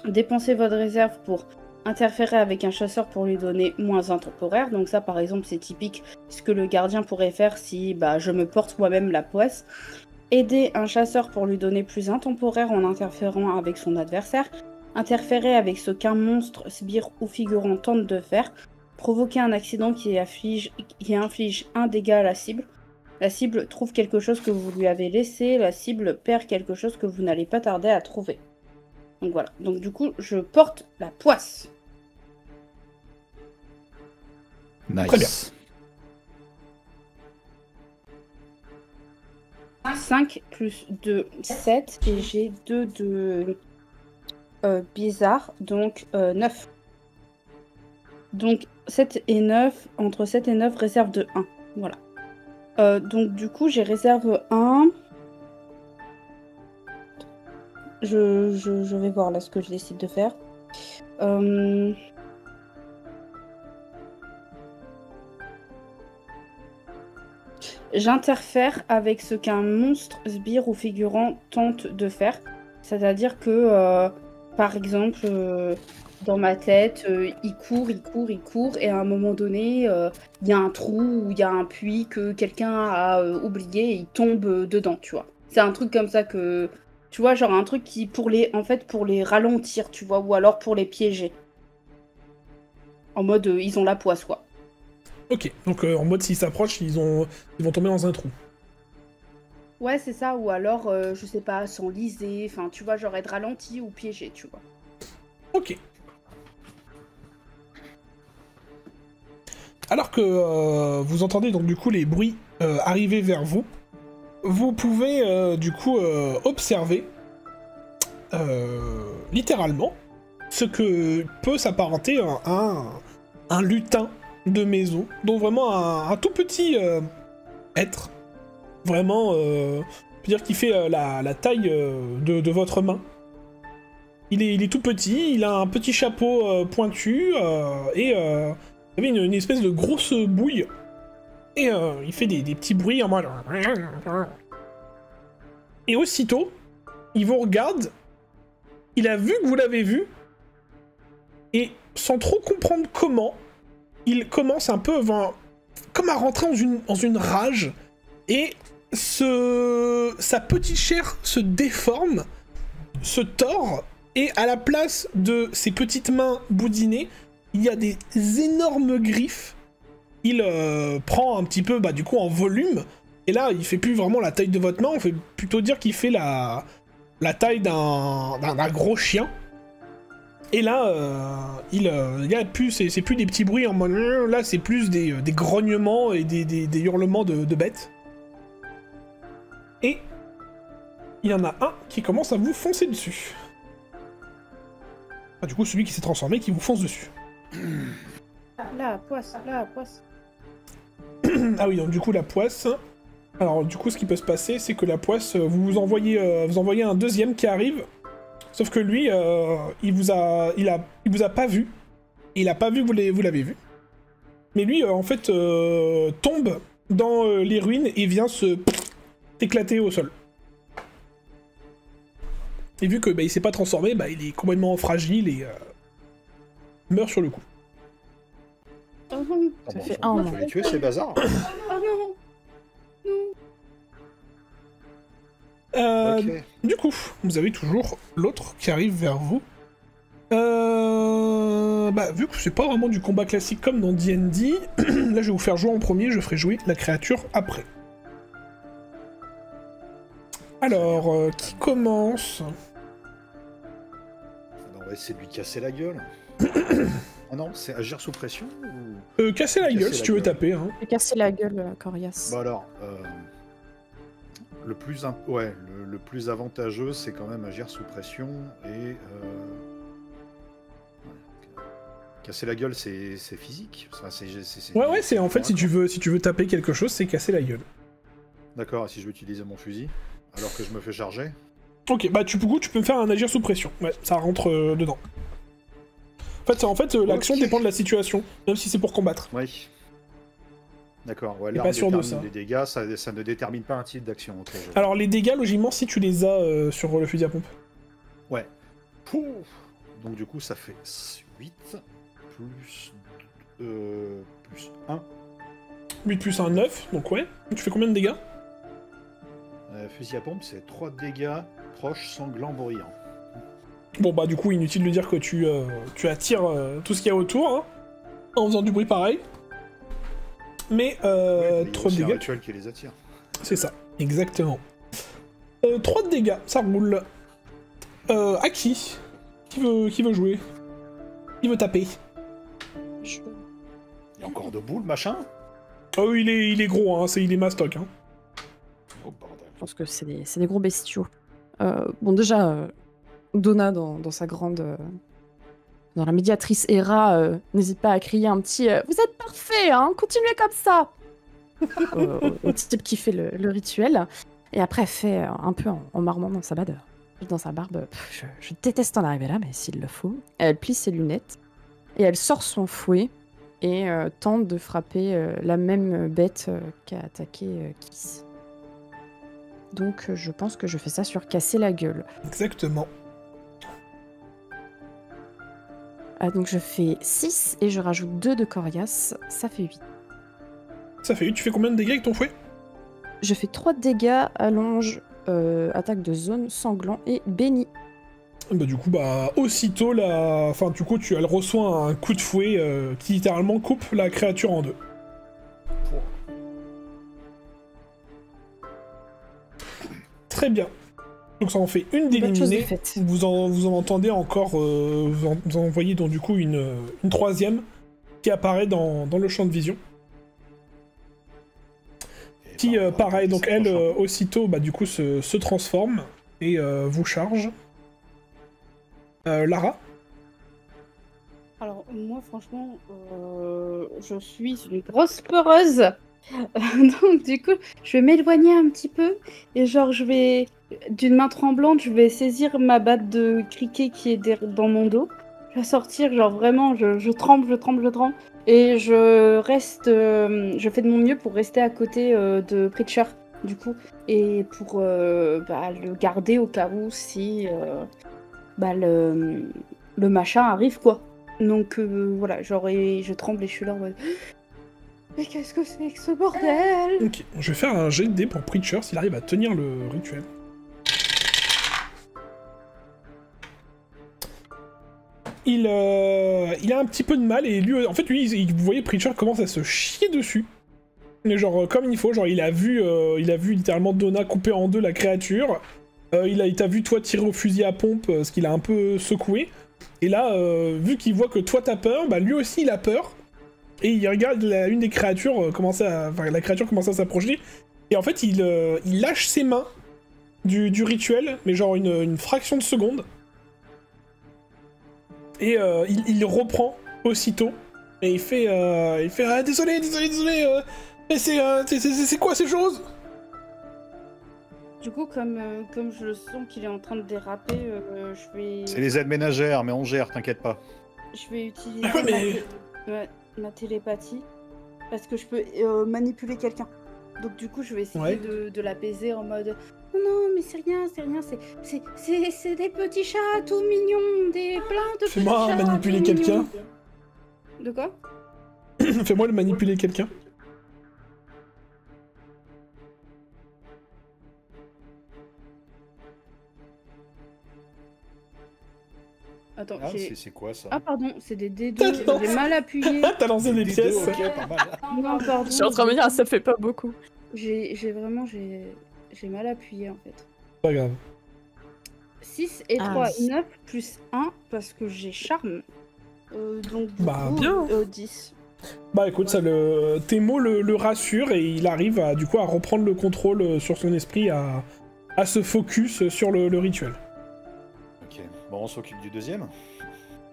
Dépensez votre réserve pour interférer avec un chasseur pour lui donner -1 temporaire. Donc ça, par exemple, c'est typique ce que le gardien pourrait faire si je me porte moi-même la poisse. Aider un chasseur pour lui donner +1 temporaire en interférant avec son adversaire. Interférer avec ce qu'un monstre, sbire ou figurant tente de faire. Provoquer un accident qui inflige 1 dégât à la cible. La cible trouve quelque chose que vous lui avez laissé. La cible perd quelque chose que vous n'allez pas tarder à trouver. Donc voilà. Donc du coup, je porte la poisse. Nice. Très bien. 5 plus 2, 7. Et j'ai 2 de bizarre. Donc 9. Donc 7 et 9. Entre 7 et 9, réserve de 1. Voilà. Donc du coup, j'ai réserve 1. Je vais voir là ce que je décide de faire. J'interfère avec ce qu'un monstre, sbire ou figurant tente de faire. C'est-à-dire que, par exemple, dans ma tête, il court, et à un moment donné, il y a un trou ou il y a un puits que quelqu'un a oublié et il tombe dedans, tu vois. C'est un truc comme ça que... Tu vois, genre un truc qui, pour les ralentir, tu vois, ou alors pour les piéger. En mode, ils ont la poisse, quoi. Ok, donc en mode s'ils s'approchent, ils vont tomber dans un trou. Ouais, c'est ça, ou alors, je sais pas, s'enliser, enfin, tu vois, genre être ralenti ou piégé, tu vois. Ok. Alors que vous entendez donc du coup les bruits arriver vers vous, vous pouvez du coup observer littéralement ce que peut s'apparenter à un lutin de maison, donc vraiment un tout petit être, vraiment, je peux dire qu'il fait la taille de votre main. Il est tout petit, il a un petit chapeau pointu et il avait une espèce de grosse bouille. Et il fait des petits bruits en mode... Et aussitôt, il vous regarde, il a vu que vous l'avez vu, et sans trop comprendre comment, il commence un peu comme à rentrer dans une rage, et sa petite chair se déforme, se tord, et à la place de ses petites mains boudinées, il y a des énormes griffes. Il prend un petit peu, du coup, en volume. Et là, il fait plus vraiment la taille de votre main. On fait plutôt dire qu'il fait la taille d'un gros chien. Et là, il y a plus, c'est plus des petits bruits en mode... Là, c'est plus des grognements et des hurlements de bêtes. Et il y en a un qui commence à vous foncer dessus. Du coup, celui qui s'est transformé, qui vous fonce dessus. La poisse. Ah oui, donc du coup, la poisse... Alors, du coup, ce qui peut se passer, c'est que la poisse, vous envoyez un deuxième qui arrive, sauf que lui, il vous a pas vu. Il a pas vu que vous l'avez vu. Mais lui, en fait, tombe dans les ruines et vient éclater au sol. Et vu que il s'est pas transformé, il est complètement fragile et meurt sur le coup. Oh non. Ça fait on un peut an. les tuer, ces bazars. Oh non. Ok. Du coup, vous avez toujours l'autre qui arrive vers vous. Vu que c'est pas vraiment du combat classique comme dans D&D, là je vais vous faire jouer en premier, je ferai jouer la créature après. Alors, qui commence? On va essayer de lui casser la gueule. Ah non, c'est agir sous pression ou... Casser la gueule si tu veux taper. Hein. J'ai cassé la gueule, Corias. Bah alors, le plus avantageux, c'est quand même agir sous pression et... Casser la gueule, c'est physique. Enfin, Ouais, c'est en fait, si tu veux taper quelque chose, c'est casser la gueule. D'accord, et si je veux utiliser mon fusil, alors que je me fais charger? Ok, tu peux me faire un agir sous pression. Ouais, ça rentre dedans. En fait, l'action dépend de la situation, même si c'est pour combattre. Oui. D'accord, ouais, T'es l'arme pas sûr de détermine ça. les dégâts, ça ne détermine pas un type d'action. Ok, je vois. Alors les dégâts, logiquement, si tu les as sur le fusil à pompe. Ouais. Pouf. Donc du coup, ça fait 8 plus 1. 8 plus 1, 9, donc ouais. Tu fais combien de dégâts? Fusil à pompe, c'est 3 dégâts proches, sanglants, bruyants. Bon bah du coup, inutile de dire que tu attires tout ce qu'il y a autour, hein, en faisant du bruit pareil. Mais Ouais, il y a 3 de aussi un dégâts, rituel qui les attire. c'est ça, exactement. 3 de dégâts, ça roule. À qui qui veut jouer? Qui veut taper? Je- Il y a encore debout, le machin. Oh, il est gros, hein, il est mastoc. Hein. Oh, bordel. Je pense que c'est des gros bestiaux. Bon, déjà, Donna, dans sa grande... dans la médiatrice Hera, n'hésite pas à crier un petit Vous êtes parfait, hein, continuez comme ça !» au type qui fait le rituel. Et après, elle fait un peu en marmant dans sa barbe. Je déteste en arriver là, mais s'il le faut. Elle plie ses lunettes et elle sort son fouet et tente de frapper la même bête qu'a attaqué Kiss. Donc je pense que je fais ça sur casser la gueule. Exactement. Donc je fais 6 et je rajoute 2 de coriace, ça fait 8. Ça fait 8, tu fais combien de dégâts avec ton fouet? Je fais 3 de dégâts, allonge, attaque de zone, sanglant et béni. Bah du coup, bah aussitôt, enfin du coup, elle reçoit un coup de fouet qui littéralement coupe la créature en deux. Très bien. Donc ça en fait une Bonne chose de d'éliminée. faite. Vous en entendez encore, vous en voyez donc du coup une troisième qui apparaît dans le champ de vision. Et Qui, bah, pareil, donc c'est elle, prochain. aussitôt, bah du coup, se transforme et vous charge. Lara? Alors, moi, franchement, je suis une grosse peureuse. Donc, du coup, je vais m'éloigner un petit peu. Et genre, d'une main tremblante, je vais saisir ma batte de criquet qui est dans mon dos. Je vais sortir, genre vraiment, je tremble. Et je reste, je fais de mon mieux pour rester à côté de Preacher, du coup. Et pour le garder au cas où si le machin arrive, quoi. Donc voilà, je tremble et je suis là en mode mais qu'est-ce que c'est que ce bordel? Ok, je vais faire un jet de dés pour Preacher s'il arrive à tenir le rituel. Il a un petit peu de mal et lui, en fait, vous voyez, Preacher commence à se chier dessus. Mais genre, comme il faut, genre, il a vu littéralement Donna couper en deux la créature. Il t'a vu, toi, tirer au fusil à pompe, ce qu'il a un peu secoué. Et là, vu qu'il voit que toi t'as peur, bah lui aussi il a peur. Et il regarde une des créatures la créature commence à s'approcher. Et en fait, il lâche ses mains du rituel, mais genre une fraction de seconde. Et il reprend aussitôt. Et il fait ah, désolé, mais c'est quoi ces choses? Du coup, comme je sens qu'il est en train de déraper, C'est les aides ménagères, mais on gère, t'inquiète pas. je vais utiliser Ah ouais, ma télépathie parce que je peux manipuler quelqu'un. Donc du coup, je vais essayer Ouais. de l'apaiser en mode non, mais c'est rien, c'est des petits chats tout mignons, plein de petits Fais-moi chats manipuler tout quelqu'un. mignons. De quoi? Fais-moi le manipuler quelqu'un. Attends, Ah, c'est quoi ça? Ah pardon, c'est des D2, Non. j'ai mal appuyé. T'as lancé des pièces. Ok, pas mal. Non, pardon. Je suis en train de me dire, ça fait pas beaucoup. J'ai mal appuyé en fait. Pas grave. 6 et Ah 3, oui. 9 plus 1 parce que j'ai charme. Donc du Bah, coup, bien. 10. Bah écoute, tes mots le rassurent et il arrive à reprendre le contrôle sur son esprit, à se focus sur le rituel. Ok, bon, on s'occupe du deuxième.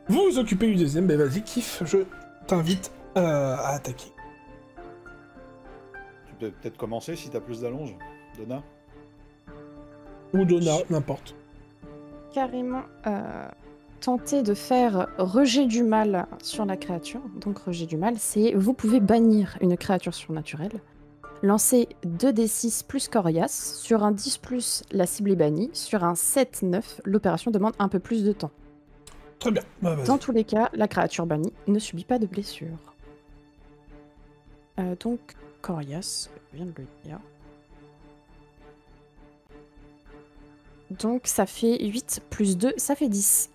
Vous vous occupez du deuxième, bah vas-y, Kiff, je t'invite à attaquer. Tu peux peut-être commencer si t'as plus d'allonge, Donna. Ou Donna, n'importe. Carrément tenter de faire rejet du mal sur la créature. Donc rejet du mal, c'est vous pouvez bannir une créature surnaturelle. Lancez 2d6 plus coriace. Sur un 10 plus, la cible est bannie. Sur un 7-9, l'opération demande un peu plus de temps. Très bien. Bah, vas-y. Dans tous les cas, la créature bannie ne subit pas de blessure. Donc, coriace, je viens de le dire. Donc ça fait 8 plus 2, ça fait 10.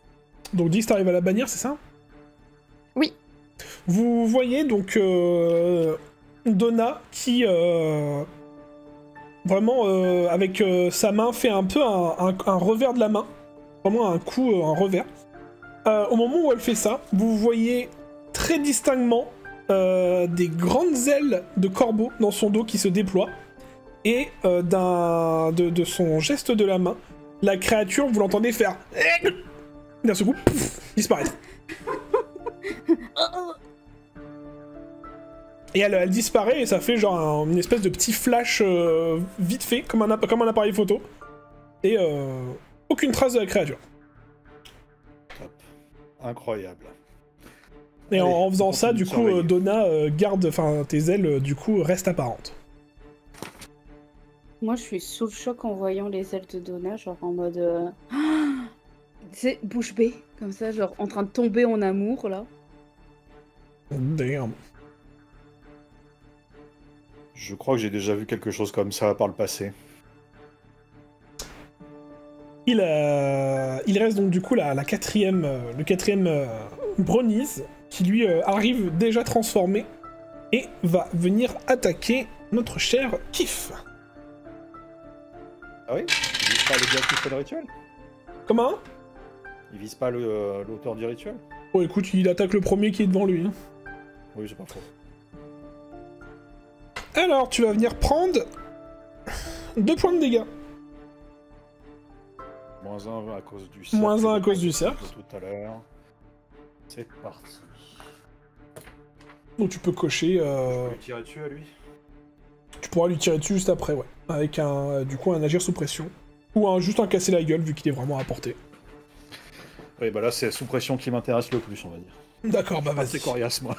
Donc 10, t'arrives à la bannir, c'est ça? Oui. Vous voyez donc Donna qui, vraiment, avec sa main, fait un peu un revers de la main. Vraiment un coup, un revers. Au moment où elle fait ça, vous voyez très distinctement des grandes ailes de corbeau dans son dos qui se déploient. Et de son geste de la main, la créature, vous l'entendez faire... D'un seul coup, pouf, disparaître. Et elle disparaît et ça fait genre une espèce de petit flash vite fait, comme un appareil photo. Et aucune trace de la créature. Top. Incroyable. Et Allez, en faisant ça, du coup, surveiller. Donna garde... Enfin, tes ailes, du coup, restent apparentes. Moi, je suis sous le choc en voyant les ailes de Donna, genre en mode... C'est bouche bée, comme ça, genre en train de tomber en amour, là. Damn. Je crois que j'ai déjà vu quelque chose comme ça par le passé. Il reste donc du coup le quatrième Bronies, qui lui arrive déjà transformé et va venir attaquer notre cher Kif. Ah oui? Il vise pas le gars qui fait le rituel? Comment? Il vise pas l'auteur du rituel? Oh écoute, il attaque le premier qui est devant lui. Hein. Oui, c'est pas faux. Alors, tu vas venir prendre 2 points de dégâts. Moins 1 à cause du cercle. Moins 1 à cause du cercle. De tout à l'heure. C'est parti. Donc tu peux cocher... Je peux lui tirer dessus à lui? Tu pourras lui tirer dessus juste après, ouais. Avec du coup un agir sous pression. Ou juste un casser la gueule, vu qu'il est vraiment à portée. Oui, bah là, c'est sous pression qui m'intéresse le plus, on va dire. D'accord, bah Pas vas-y. très coriace, moi.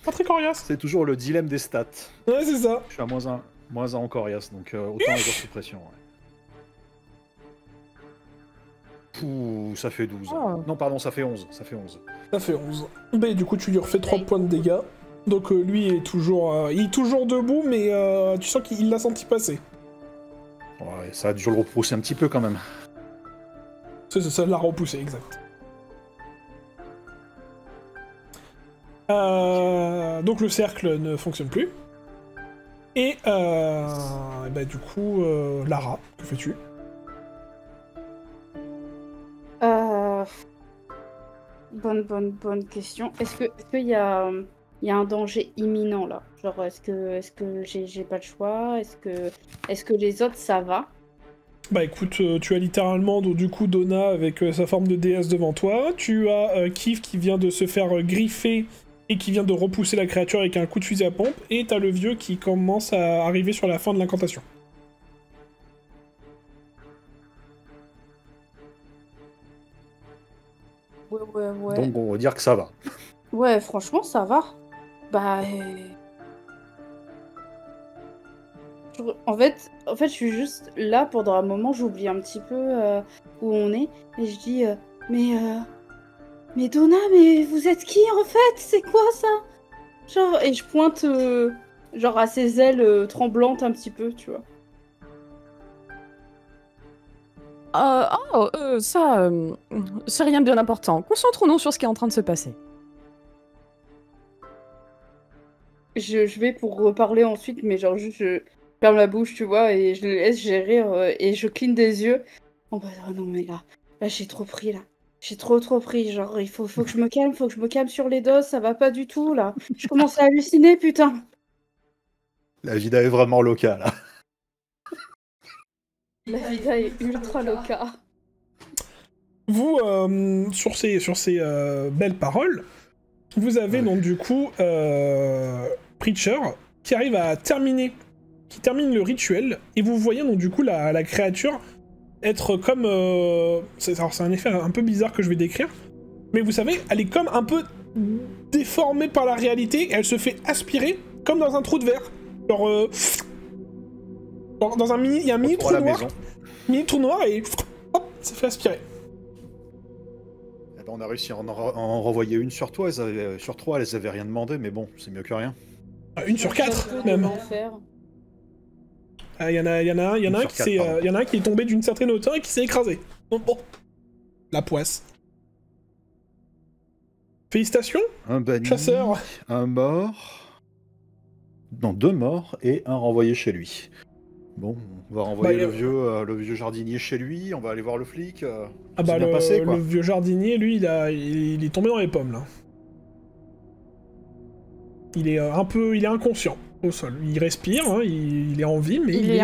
Pas très coriace. C'est toujours le dilemme des stats. Ouais, c'est ça. Je suis à moins 1 en coriace, donc autant agir sous pression, ouais. Pouh, ça fait 12. Oh. Non, pardon, ça fait 11. Ça fait 11. Ça fait 11. Bah du coup, tu lui refais 3 points de dégâts. Donc lui il est toujours debout, mais tu sens qu'il l'a senti passer. Ouais, ça a dû le repousser un petit peu quand même. C'est ça, l'a repoussé, exact. Donc le cercle ne fonctionne plus. Et bah du coup, Lara, que fais-tu? Bonne question. Est-ce qu'il y a un danger imminent là? Genre, est-ce que j'ai pas le choix? Est-ce que les autres ça va? Bah écoute, tu as littéralement donc, du coup Donna avec sa forme de déesse devant toi. Tu as Kif qui vient de se faire griffer et qui vient de repousser la créature avec un coup de fusil à pompe. Et t'as le vieux qui commence à arriver sur la fin de l'incantation. Ouais. Donc on va dire que ça va. Ouais, franchement, ça va. Bah. En fait, je suis juste là pendant un moment, j'oublie un petit peu où on est. Et je dis, mais Donna, mais vous êtes qui en fait? C'est quoi ça? Genre, et je pointe genre à ses ailes tremblantes un petit peu, tu vois. C'est rien de bien important. Concentrons-nous sur ce qui est en train de se passer. Je vais pour reparler ensuite, mais genre juste je ferme la bouche, tu vois, et je le laisse gérer et je cligne des yeux. Oh bah non mais là j'ai trop pris là. J'ai trop pris, genre il faut que je me calme, sur les doses, ça va pas du tout là. Je commence à halluciner, putain. La vida est vraiment locale. Là. La vida est ultra loca. Vous, sur ces belles paroles, vous avez donc du coup Preacher qui arrive à termine le rituel, et vous voyez donc du coup la créature être comme... c'est un effet un peu bizarre que je vais décrire. Mais vous savez, elle est comme un peu déformée par la réalité et elle se fait aspirer comme dans un trou de verre. Genre, dans un mini... Il y a un mini trou noir. Mini trou noir et hop, ça fait aspirer. Eh ben, on a réussi à en renvoyer une sur toi. Sur 3, elles avaient rien demandé, mais bon, c'est mieux que rien. Une sur 4, même. Il y en a un qui est tombé d'une certaine hauteur et qui s'est écrasé. Donc bon, la poisse. Félicitations, un banni, chasseur. Un mort. Non, 2 morts et un renvoyé chez lui. Bon, on va renvoyer le vieux jardinier chez lui, on va aller voir le flic. Le vieux jardinier, lui, il est tombé dans les pommes, là. Il est inconscient au sol. Il respire, hein, il est en vie, mais il est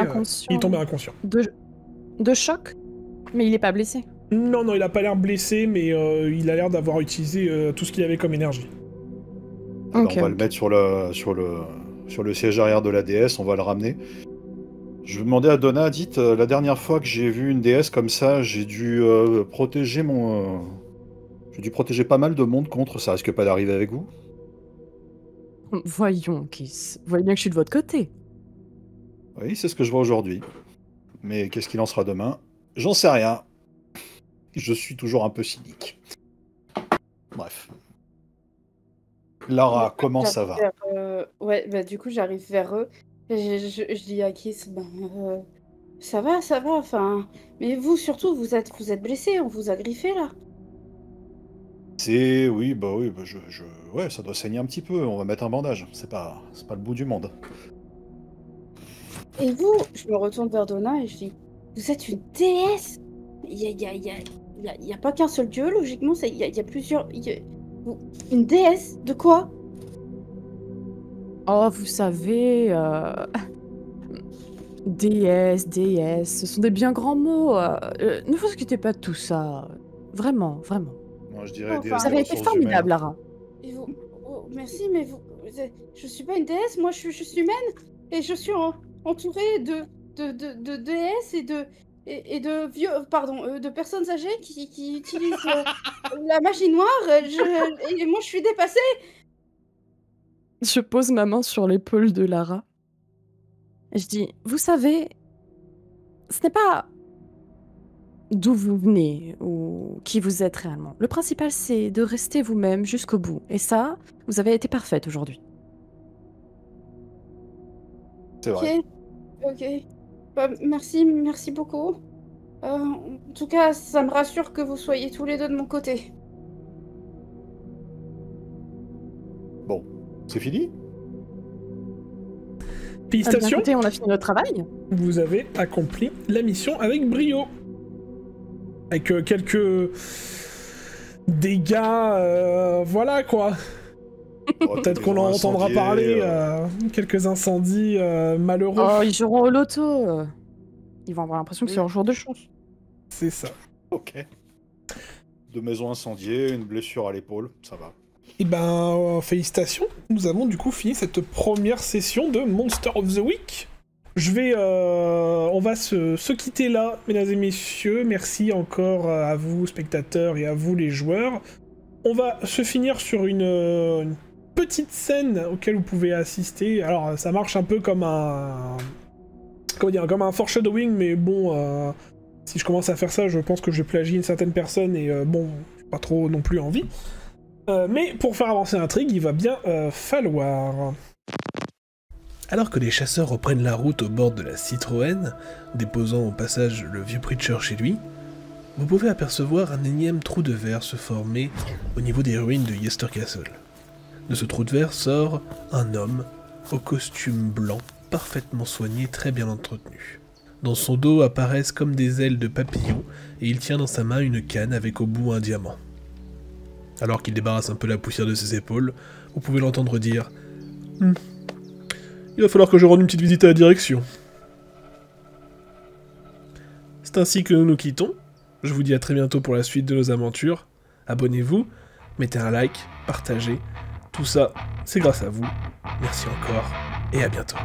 tombé inconscient. De choc? Mais il est pas blessé? Non, il a pas l'air blessé, mais il a l'air d'avoir utilisé tout ce qu'il avait comme énergie. Alors, on va le mettre sur le siège arrière de la déesse, on va le ramener. Je vais demander à Donna, dites, la dernière fois que j'ai vu une déesse comme ça, j'ai dû protéger pas mal de monde contre, ça risque pas d'arriver avec vous? Voyons, Kiss. Vous voyez bien que je suis de votre côté. Oui, c'est ce que je vois aujourd'hui. Mais qu'est-ce qu'il en sera demain? J'en sais rien. Je suis toujours un peu cynique. Bref. Lara, comment ça va? Ouais, bah du coup j'arrive vers eux. Et je dis à Kiss, ça va, enfin... Mais vous surtout, vous êtes blessé, on vous a griffé là. Oui, ouais, ça doit saigner un petit peu, on va mettre un bandage, c'est pas le bout du monde. Et vous, je me retourne vers Donna et je dis, vous êtes une déesse? Il y a pas qu'un seul dieu, logiquement, il y a plusieurs... Une déesse? De quoi? Oh, vous savez... déesse, ce sont des bien grands mots. Ne vous inquiétez pas de tout ça. Vraiment. Moi, je dirais Vous avez été formidable, Lara. Et vous... merci, mais je suis pas une déesse, moi je suis humaine. Et je suis entourée de déesses et de vieux... de personnes âgées qui utilisent la magie noire. Et moi je suis dépassée. Je pose ma main sur l'épaule de Lara. Et je dis, vous savez, ce n'est pas d'où vous venez ou qui vous êtes réellement. Le principal, c'est de rester vous-même jusqu'au bout. Et ça, vous avez été parfaite aujourd'hui. C'est vrai. Ok. Bah, merci beaucoup. En tout cas, ça me rassure que vous soyez tous les deux de mon côté. Bon, c'est fini? Félicitations. Écoutez, on a fini notre travail. Vous avez accompli la mission avec brio. Avec quelques dégâts, voilà quoi. Peut-être qu'on en entendra parler, quelques incendies malheureux. Oh, ils joueront au loto. Ils vont avoir l'impression que c'est leur jour de chance. C'est ça. Ok. 2 maisons incendiées, une blessure à l'épaule, ça va. Et ben, félicitations. Nous avons du coup fini cette première session de Monster of the Week. On va se quitter là, mesdames et messieurs. Merci encore à vous, spectateurs, et à vous, les joueurs. On va se finir sur une petite scène auquel vous pouvez assister. Alors, ça marche un peu comme un... comme un foreshadowing, mais bon, si je commence à faire ça, je pense que je plagie une certaine personne, et bon, j'ai pas trop non plus envie. Mais pour faire avancer l'intrigue, il va bien falloir... Alors que les chasseurs reprennent la route au bord de la Citroën, déposant au passage le vieux Preacher chez lui, vous pouvez apercevoir un énième trou de verre se former au niveau des ruines de Yester Castle. De ce trou de verre sort un homme au costume blanc, parfaitement soigné, très bien entretenu. Dans son dos apparaissent comme des ailes de papillon, et il tient dans sa main une canne avec au bout un diamant. Alors qu'il débarrasse un peu la poussière de ses épaules, vous pouvez l'entendre dire « Il va falloir que je rende une petite visite à la direction. » C'est ainsi que nous nous quittons. Je vous dis à très bientôt pour la suite de nos aventures. Abonnez-vous, mettez un like, partagez. Tout ça, c'est grâce à vous. Merci encore, et à bientôt.